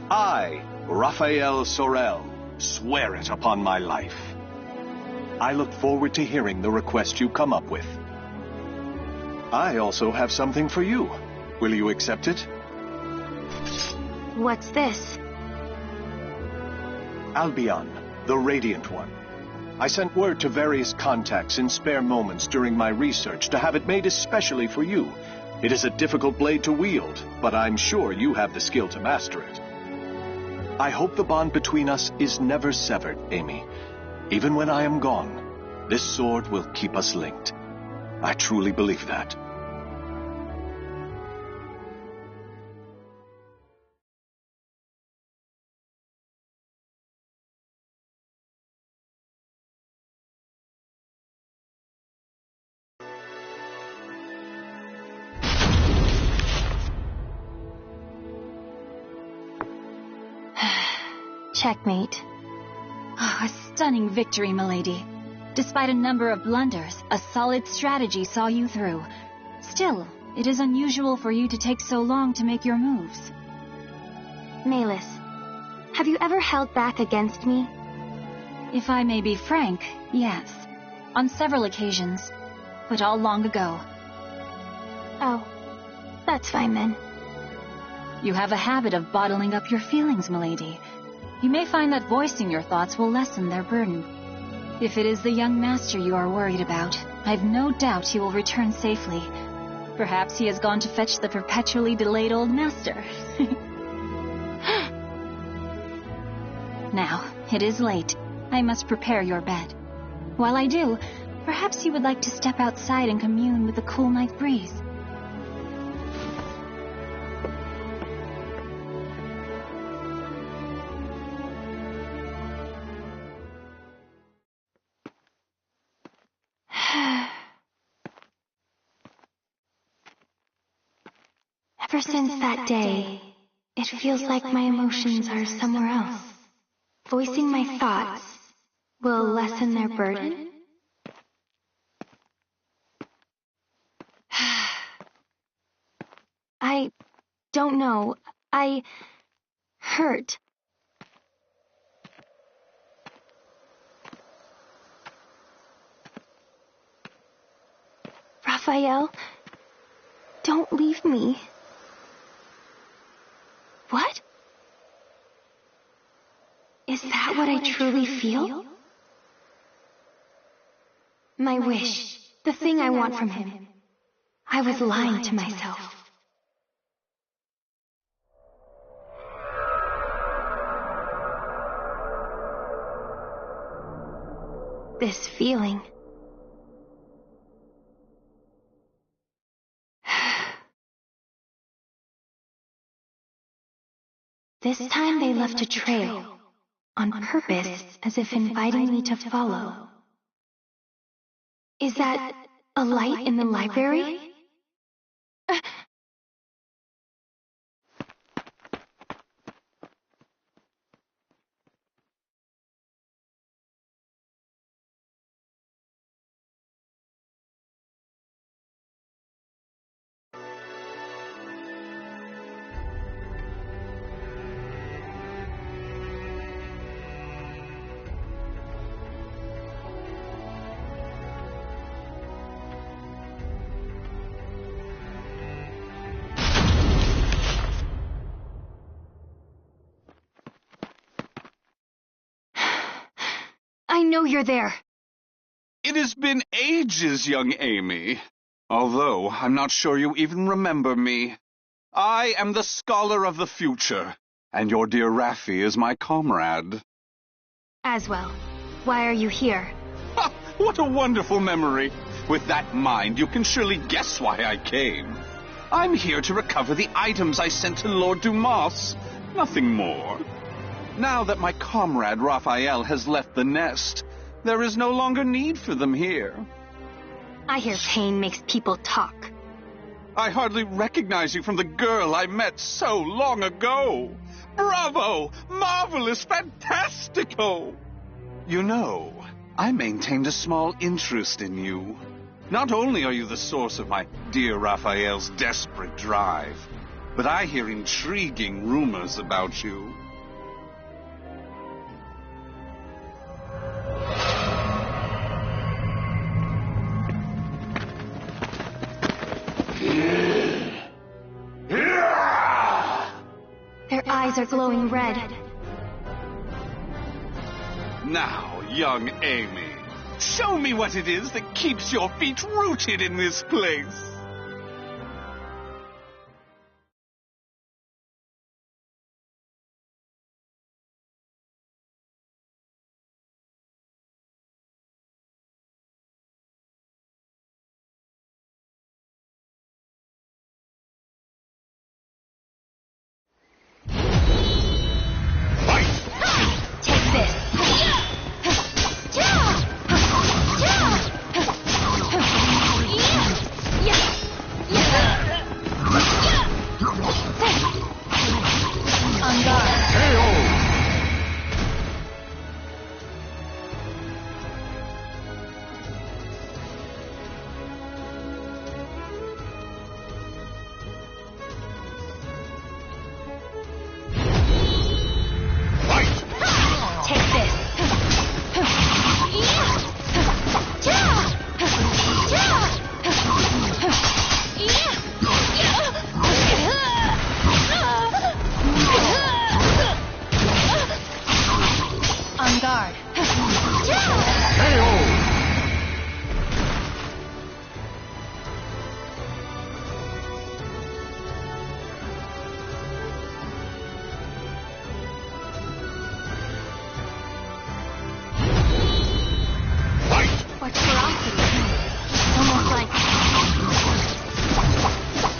Speaker 11: I, Raphael Sorel, swear it upon my life. I look forward to hearing the request you come up with. I also have something for you. Will you accept it?
Speaker 17: What's this?
Speaker 11: Albion, the Radiant One. I sent word to various contacts in spare moments during my research to have it made especially for you. It is a difficult blade to wield, but I'm sure you have the skill to master it. I hope the bond between us is never severed, Amy. Even when I am gone, this sword will keep us linked. I truly believe that.
Speaker 17: Checkmate.
Speaker 9: Oh, a stunning victory, milady. Despite a number of blunders, a solid strategy saw you through. Still, it is unusual for you to take so long to make your moves.
Speaker 17: Malus, have you ever held back against me?
Speaker 9: If I may be frank, yes. On several occasions, but all long ago.
Speaker 17: Oh, that's fine then.
Speaker 9: You have a habit of bottling up your feelings, milady. You may find that voicing your thoughts will lessen their burden. If it is the young master you are worried about, I've no doubt he will return safely. Perhaps he has gone to fetch the perpetually delayed old master. Now, it is late. I must prepare your bed. While I do, perhaps you would like to step outside and commune with the cool night breeze.
Speaker 17: Ever since that day, it feels like my emotions are somewhere else. Voicing my thoughts will lessen their burden? I don't know. I hurt. Raphael, don't leave me. What? Is that what I truly feel? My wish, the thing I want from him. I was lying to myself. This feeling. This time they left a trail.
Speaker 9: on purpose, as if inviting me to follow. Is that a light in the library? I know you're there.
Speaker 16: It has been ages, young Amy. Although I'm not sure you even remember me. I am the scholar of the future, and your dear Raffi is my comrade.
Speaker 9: Aswell, why are you here?
Speaker 16: Ha! What a wonderful memory. With that mind, you can surely guess why I came. I'm here to recover the items I sent to Lord Dumas. Nothing more. Now that my comrade Raphael has left the nest, there is no longer need for them here.
Speaker 9: I hear pain makes people talk.
Speaker 16: I hardly recognize you from the girl I met so long ago. Bravo! Marvelous! Fantastico! You know, I maintained a small interest in you. Not only are you the source of my dear Raphael's desperate drive, but I hear intriguing rumors about you.
Speaker 9: Their eyes are glowing red.
Speaker 16: Now, young Amy, show me what it is that keeps your feet rooted in this place.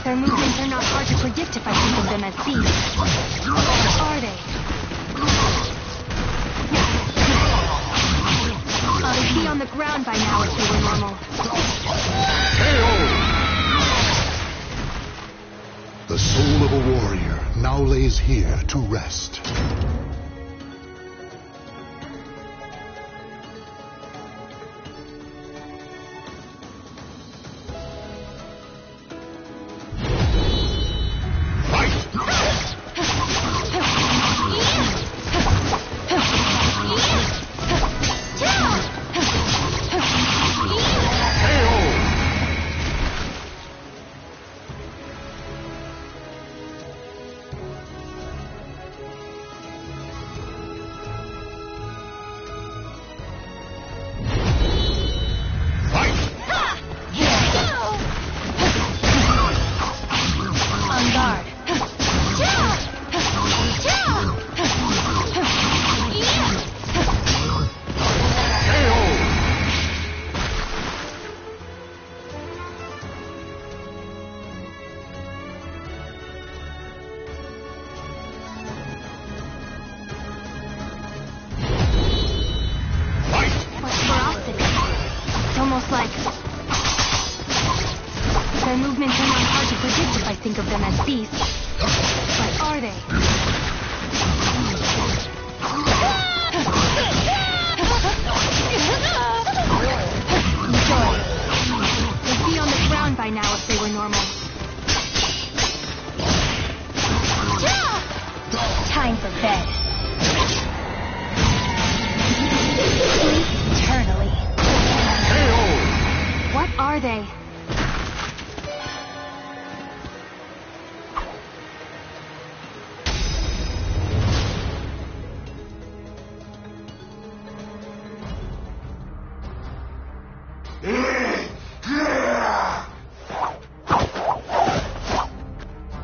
Speaker 9: Their movements are not hard to predict if I think of them as beasts. Are they? I'd be on the ground by now if they were normal.
Speaker 10: The soul of a warrior now lays here to rest.
Speaker 17: as beasts, but are they? Enjoy. They'd be on the ground by now if they were normal. Time for bed. Sleep eternally. What are they?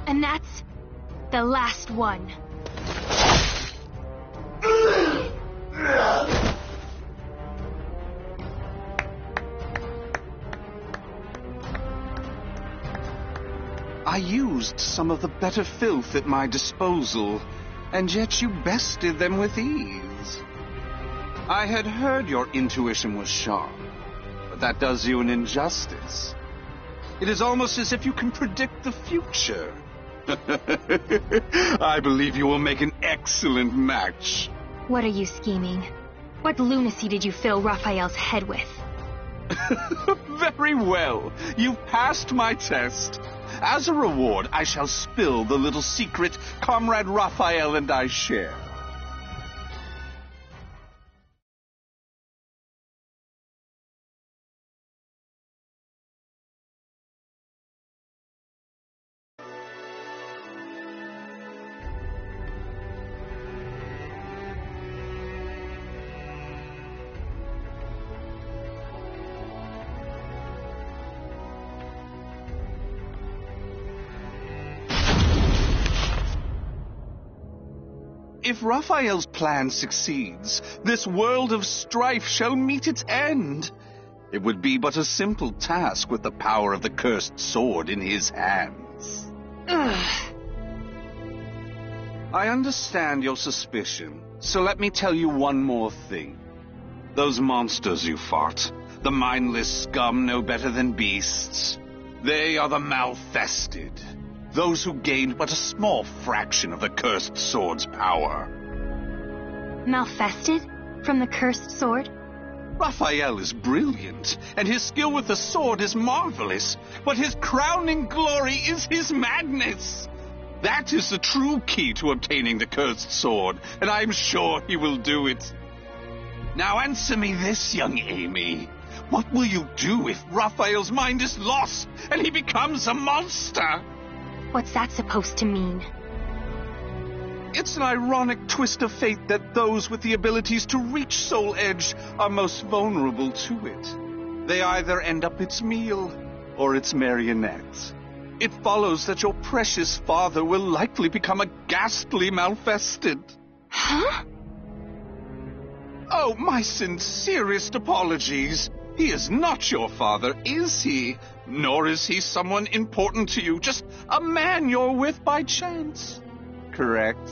Speaker 17: And that's the last one.
Speaker 16: I used some of the better filth at my disposal, and yet you bested them with ease. I had heard your intuition was sharp, but that does you an injustice. It is almost as if you can predict the future. I believe you will make an excellent match.
Speaker 17: What are you scheming? What lunacy did you fill Raphael's head with?
Speaker 16: Very well. You've passed my test. As a reward, I shall spill the little secret Comrade Raphael and I share. If Raphael's plan succeeds, this world of strife shall meet its end. It would be but a simple task with the power of the cursed sword in his hands.
Speaker 17: Ugh.
Speaker 16: I understand your suspicion, so let me tell you one more thing. Those monsters you fought, the mindless scum no better than beasts, they are the Malfested. Those who gained but a small fraction of the cursed sword's power.
Speaker 17: Malfested? From the cursed sword?
Speaker 16: Raphael is brilliant, and his skill with the sword is marvelous, but his crowning glory is his madness. That is the true key to obtaining the cursed sword, and I am sure he will do it. Now answer me this, young Amy. What will you do if Raphael's mind is lost, and he becomes a monster?
Speaker 17: What's that supposed to mean?
Speaker 16: It's an ironic twist of fate that those with the abilities to reach Soul Edge are most vulnerable to it. They either end up its meal or its marionette. It follows that your precious father will likely become a ghastly Malfested.
Speaker 17: Huh?
Speaker 16: Oh, my sincerest apologies. He is not your father, is he? Nor is he someone important to you, just a man you're with by chance. Correct?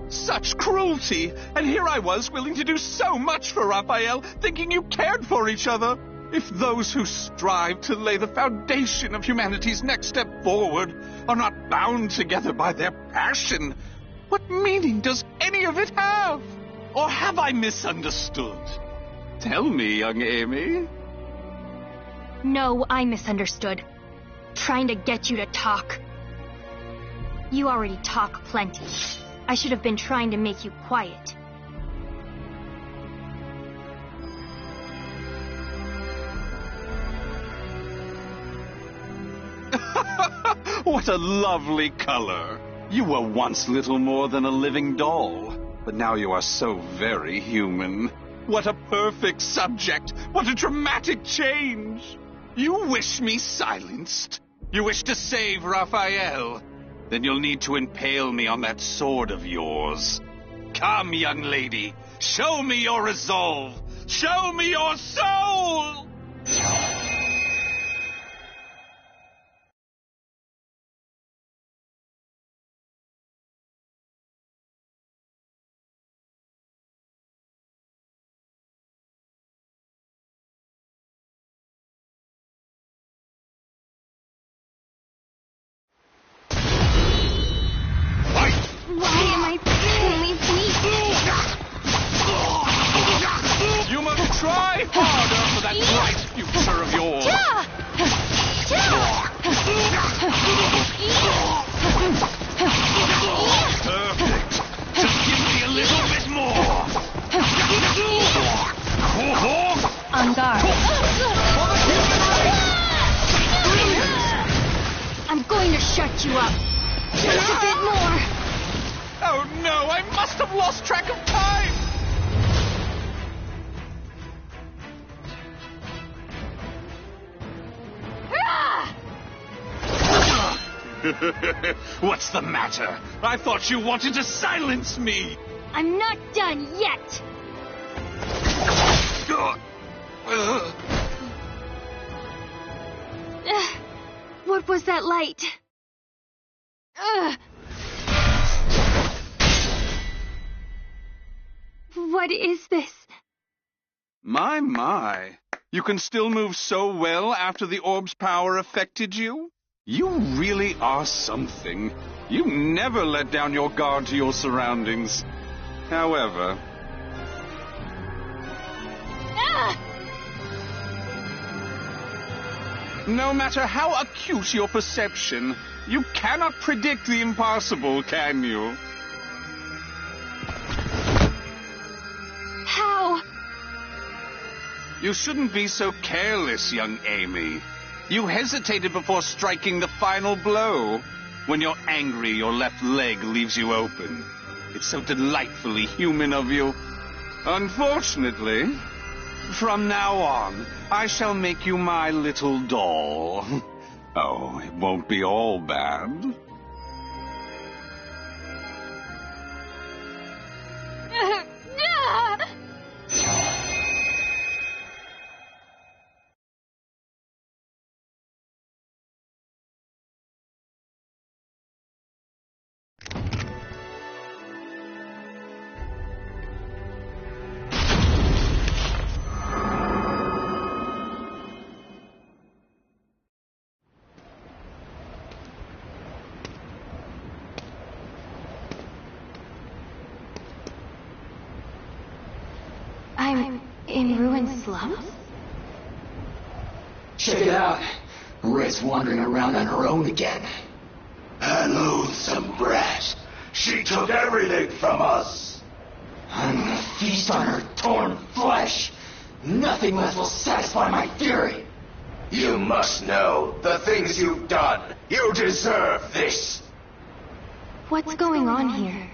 Speaker 16: Such cruelty! And here I was, willing to do so much for Raphael, thinking you cared for each other. If those who strive to lay the foundation of humanity's next step forward are not bound together by their passion, what meaning does any of it have? Or have I misunderstood? Tell me, young Amy.
Speaker 17: No, I misunderstood. Trying to get you to talk. You already talk plenty. I should have been trying to make you quiet.
Speaker 16: What a lovely color. You were once little more than a living doll, but now you are so very human. What a perfect subject! What a dramatic change! You wish me silenced? You wish to save Raphael? Then you'll need to impale me on that sword of yours. Come, young lady, show me your resolve! Show me your soul! Try harder for that bright future of yours. Perfect. Just give me a little bit more.
Speaker 17: On guard. I'm going to shut you up. Just a bit more.
Speaker 16: Oh no, I must have lost track of time. What's the matter? I thought you wanted to silence me.
Speaker 17: I'm not done yet. What was that light? What is this?
Speaker 16: My. You can still move so well after the orb's power affected you? You really are something. You never let down your guard to your surroundings. However... No matter how acute your perception, you cannot predict the impossible, can you?
Speaker 17: How?
Speaker 16: You shouldn't be so careless, young Amy. You hesitated before striking the final blow. When you're angry, your left leg leaves you open. It's so delightfully human of you. Unfortunately, from now on, I shall make you my little doll. Oh, it won't be all bad.
Speaker 17: I'm in ruined slums?
Speaker 8: Check it out. Red's wandering around on her own again.
Speaker 3: That loathsome brat. She took everything from us.
Speaker 8: I'm gonna feast on her torn flesh. Nothing left will satisfy my fury.
Speaker 3: You must know the things you've done. You deserve this.
Speaker 17: What's going on here?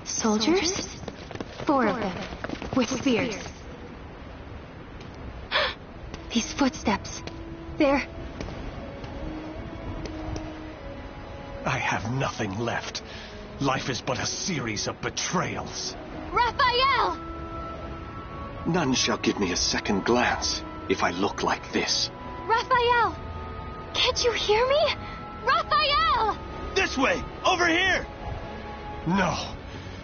Speaker 17: Soldiers? 4 of them, with spears. These footsteps. They're...
Speaker 7: I have nothing left. Life is but a series of betrayals.
Speaker 17: Raphael!
Speaker 11: None shall give me a second glance if I look like this.
Speaker 17: Raphael! Can't you hear me? Raphael!
Speaker 14: This way! Over here!
Speaker 7: No.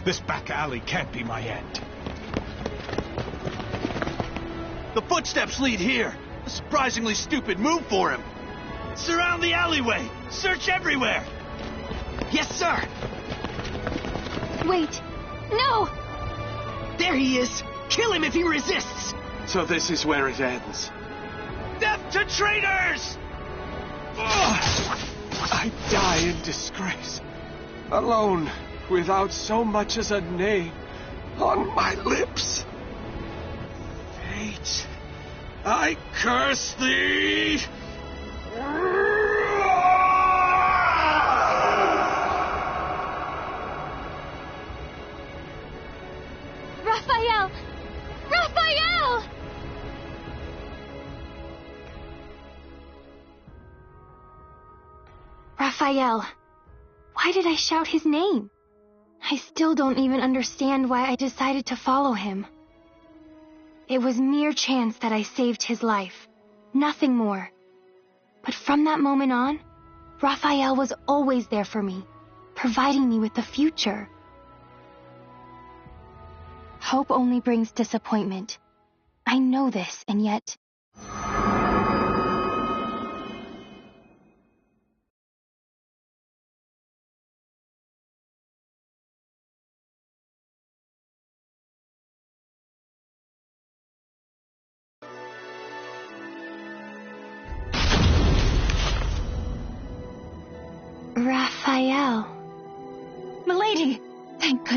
Speaker 7: This back alley can't be my end.
Speaker 14: The footsteps lead here. A surprisingly stupid move for him. Surround the alleyway. Search everywhere. Yes, sir.
Speaker 17: Wait. No!
Speaker 14: There he is. Kill him if he resists.
Speaker 11: So this is where it ends.
Speaker 14: Death to traitors!
Speaker 7: I die in disgrace. Alone, without so much as a name on my lips. Fate, I curse thee!
Speaker 17: Raphael! Raphael! Raphael. Why did I shout his name? I still don't even understand why I decided to follow him. It was mere chance that I saved his life. Nothing more. But from that moment on, Raphael was always there for me, providing me with the future. Hope only brings disappointment. I know this, and yet...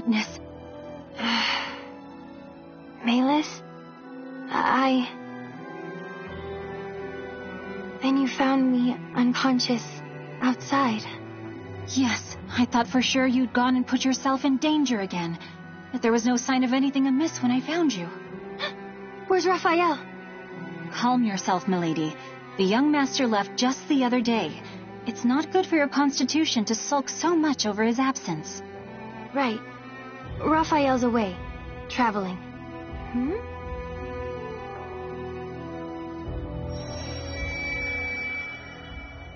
Speaker 9: goodness. Malus? And you found me unconscious outside.
Speaker 17: Yes, I thought for sure you'd gone and put yourself in danger again. But there was no sign of anything amiss when I found you.
Speaker 9: Where's Raphael?
Speaker 17: Calm yourself, milady. The young master left just the other day. It's not good for your constitution to sulk so much over his absence.
Speaker 9: Right. Raphael's away. Traveling.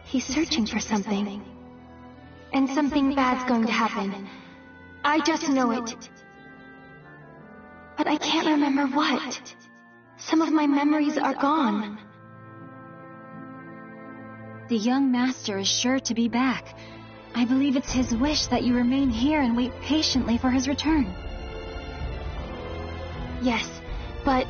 Speaker 9: He's searching for something. And something bad's going to happen. I just know it. But I can't remember what. Some of my memories are gone.
Speaker 17: The young master is sure to be back. I believe it's his wish that you remain here and wait patiently for his return.
Speaker 9: Yes, but...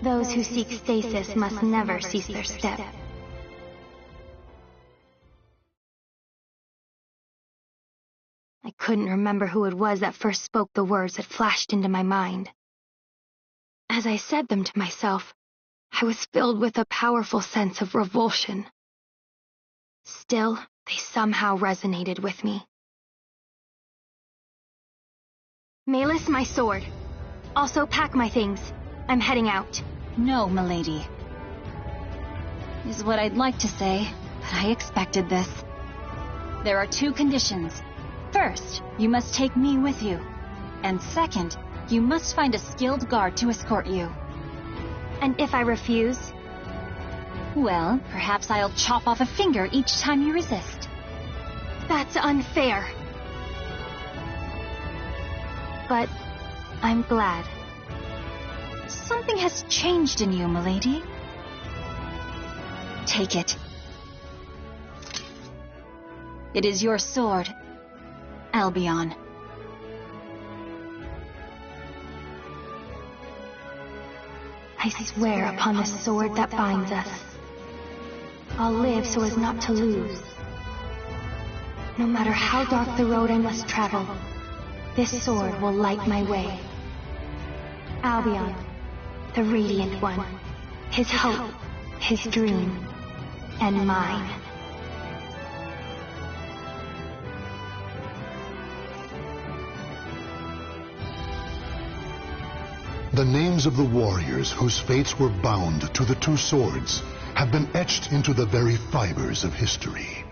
Speaker 9: those who seek stasis must never cease their step. I couldn't remember who it was that first spoke the words that flashed into my mind. As I said them to myself, I was filled with a powerful sense of revulsion. Still, they somehow resonated with me. Malus, my sword. Also pack my things. I'm heading out.
Speaker 17: No, milady. Is what I'd like to say, but I expected this. There are 2 conditions. First, you must take me with you. And second, you must find a skilled guard to escort you.
Speaker 9: And if I refuse?
Speaker 17: Well, perhaps I'll chop off a finger each time you resist.
Speaker 9: That's unfair. But I'm glad.
Speaker 17: Something has changed in you, milady. Take it. It is your sword, Albion.
Speaker 9: I swear upon the sword that binds us. I'll live so as not to lose. No matter how dark the road I must travel, this sword will light my way. Albion, the radiant one, his hope, his dream, and mine.
Speaker 10: The names of the warriors whose fates were bound to the 2 swords have been etched into the very fibers of history.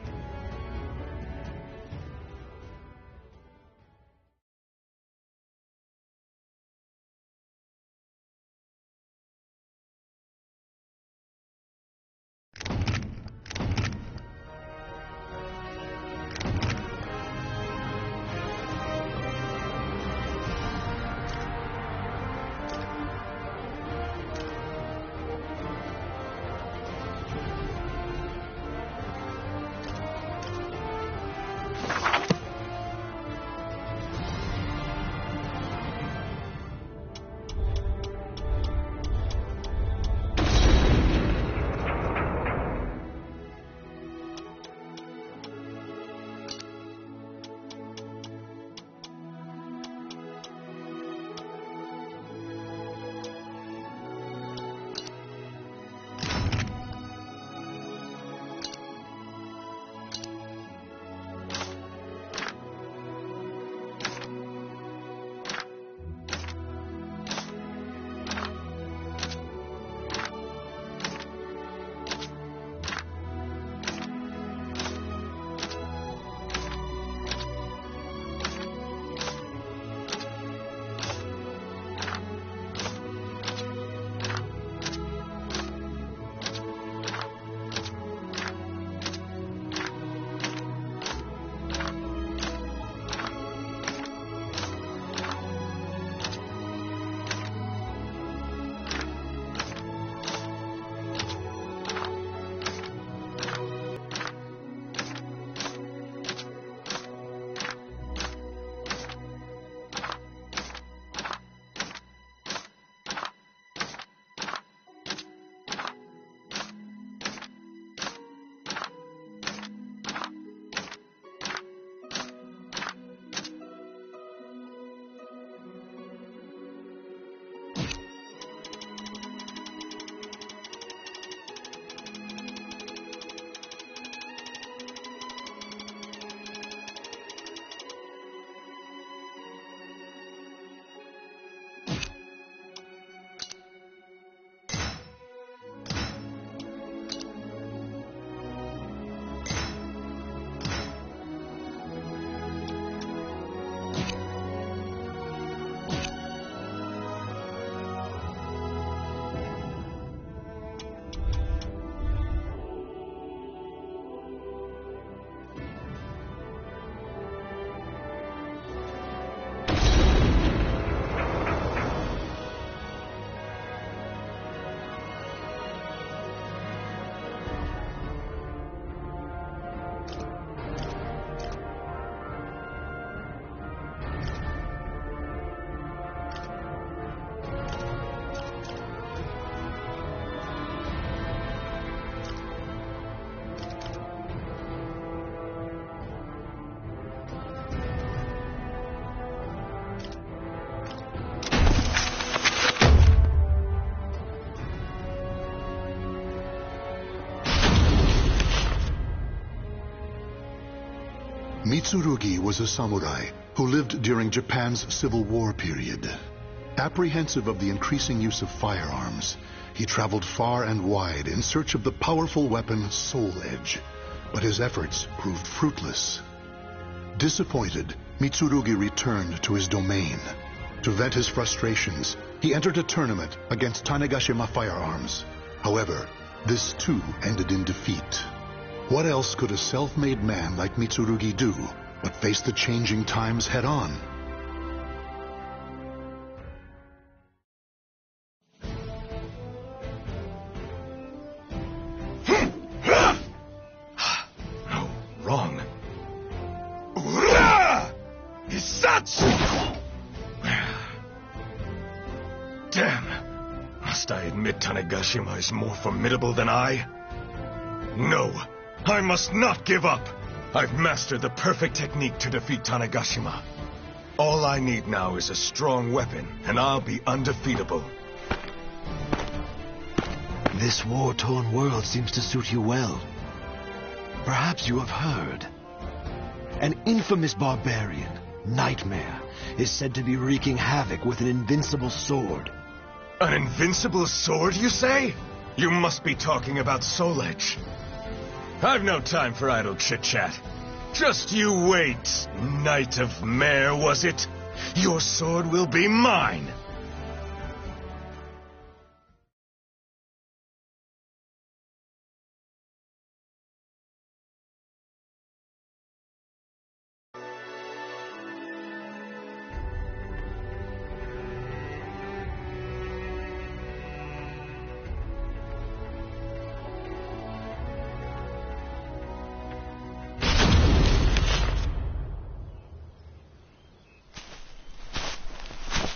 Speaker 10: Mitsurugi was a samurai who lived during Japan's Civil War period. Apprehensive of the increasing use of firearms, he traveled far and wide in search of the powerful weapon Soul Edge, but his efforts proved fruitless. Disappointed, Mitsurugi returned to his domain. To vent his frustrations, he entered a tournament against Tanegashima firearms. However, this too ended in defeat. What else could a self-made man like Mitsurugi do but face the changing times head-on?
Speaker 3: No, wrong. Damn. Must I admit Tanegashima is more formidable than I? No, I must not give up. I've mastered the perfect technique to defeat Tanegashima. All I need now is a strong weapon, and I'll be undefeatable.
Speaker 18: This war-torn world seems to suit you well. Perhaps you have heard. An infamous barbarian, Nightmare, is said to be wreaking havoc with an invincible sword.
Speaker 3: An invincible sword, you say? You must be talking about Soul Edge. I've no time for idle chit-chat. Just you wait, Knight of Mare, was it? Your sword will be mine.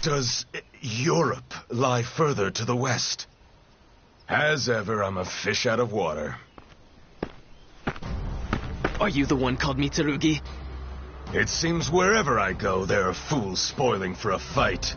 Speaker 3: Does Europe lie further to the west? As ever, I'm a fish out of water.
Speaker 6: Are you the one called Mitsurugi?
Speaker 3: It seems wherever I go, there are fools spoiling for a fight.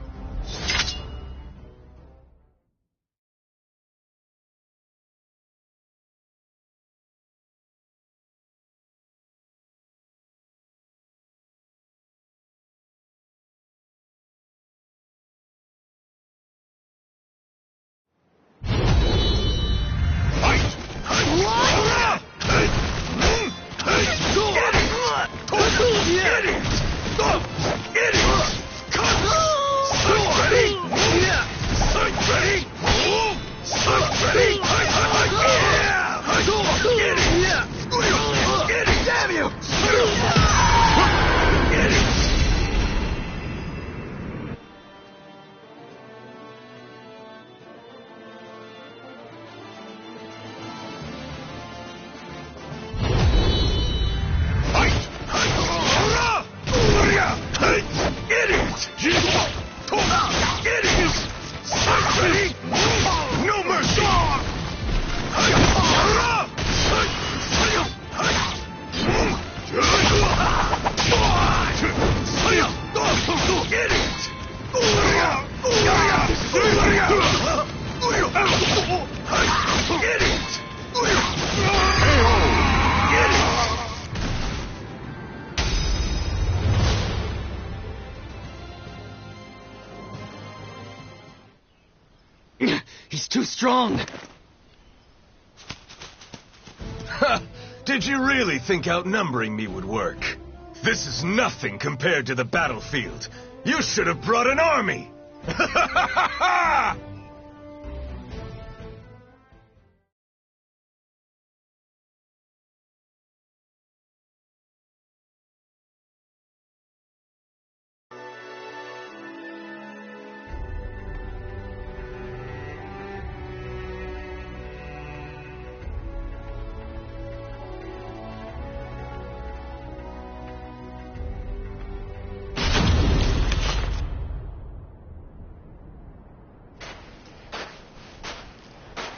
Speaker 6: He's too strong!
Speaker 3: Did you really think outnumbering me would work? This is nothing compared to the battlefield. You should have brought an army!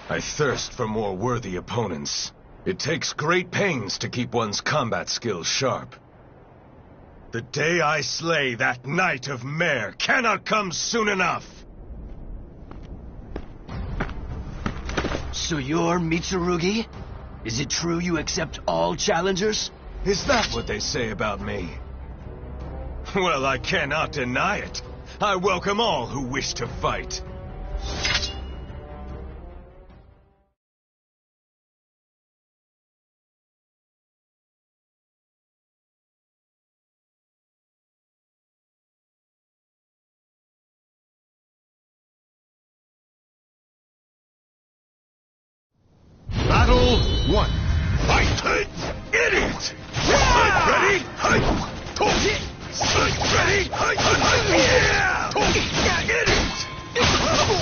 Speaker 3: I thirst for more worthy opponents. It takes great pains to keep one's combat skills sharp. The day I slay that Knight of Mare cannot come soon enough!
Speaker 18: So you're Mitsurugi? Is it true you accept all challengers?
Speaker 3: Is that what they say about me? Well, I cannot deny it. I welcome all who wish to fight.
Speaker 19: Battle 1.
Speaker 3: Fight! Idiot! Fight ready! Fight! Ready! Yeah! Idiot! Idiot!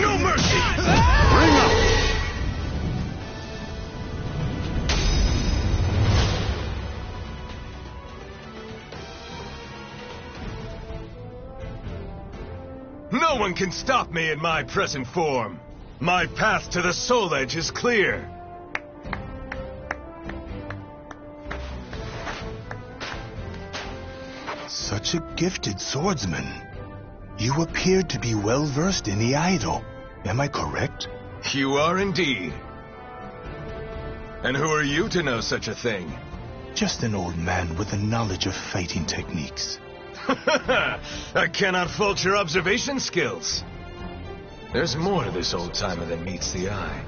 Speaker 3: No mercy! Bring up! No one can stop me in my present form. My path to the Soul Edge is clear.
Speaker 19: Such a gifted swordsman. You appear to be well versed in the Idol. Am I correct?
Speaker 3: You are indeed. And who are you to know such a thing?
Speaker 19: Just an old man with a knowledge of fighting techniques.
Speaker 3: I cannot fault your observation skills. There's more to this old-timer than meets the eye.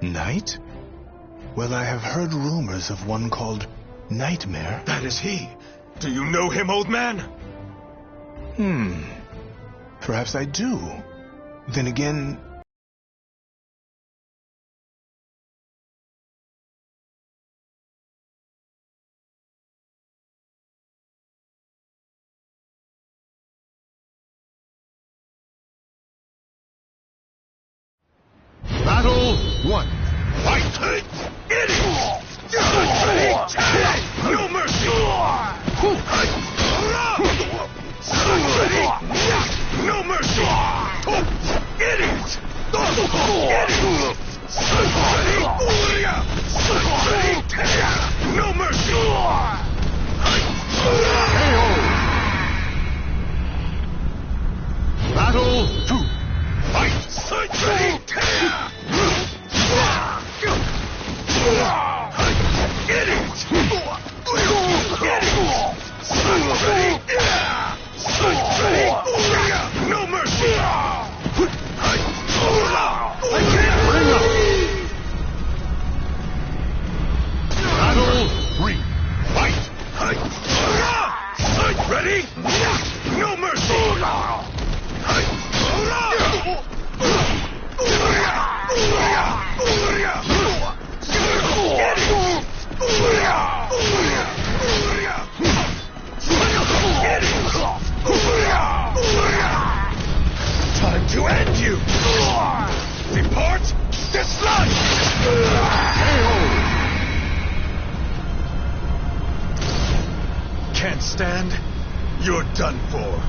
Speaker 19: Knight? Well, I have heard rumors of one called Nightmare.
Speaker 3: That is he. Do you know him, old man?
Speaker 19: Perhaps I do. Then again...
Speaker 3: Battle 1. Fight! No mercy! No mercy! Idiot! No mercy! Battle 2. Fight! No mercy! Battle 3. Fight! Ready? No mercy! Time to end you! Depart! Dislike! Can't stand? You're done for.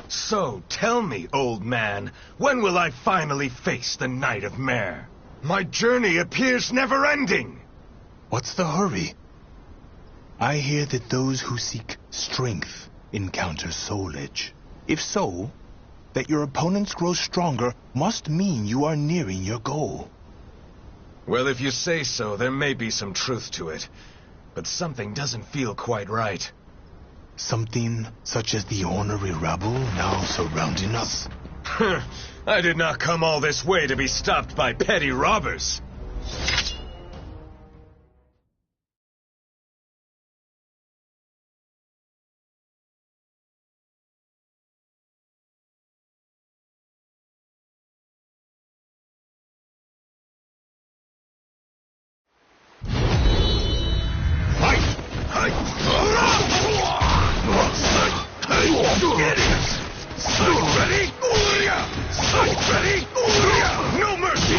Speaker 3: So, tell me, old man, when will I finally face the Knight of Mare? My journey appears never-ending!
Speaker 19: What's the hurry? I hear that those who seek strength encounter soul edge. If so, that your opponents grow stronger must mean you are nearing your goal.
Speaker 3: Well, if you say so, there may be some truth to it. But something doesn't feel quite right.
Speaker 19: Something such as the ornery rabble now surrounding us?
Speaker 3: I did not come all this way to be stopped by petty robbers. No mercy!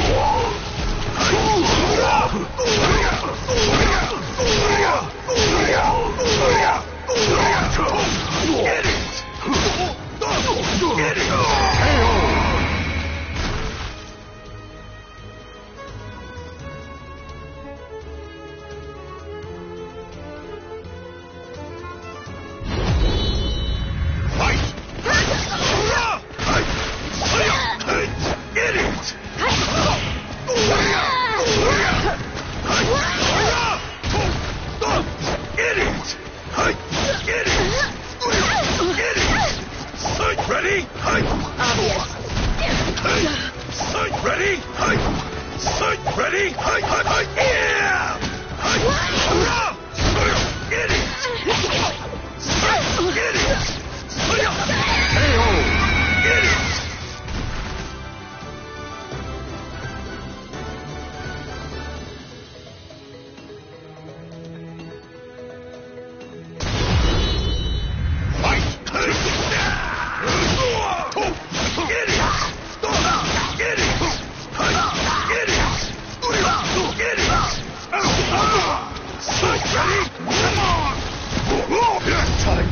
Speaker 3: Ready? Ready? Ready? Yeah!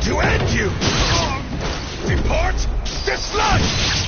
Speaker 3: to end you! Depart the sludge!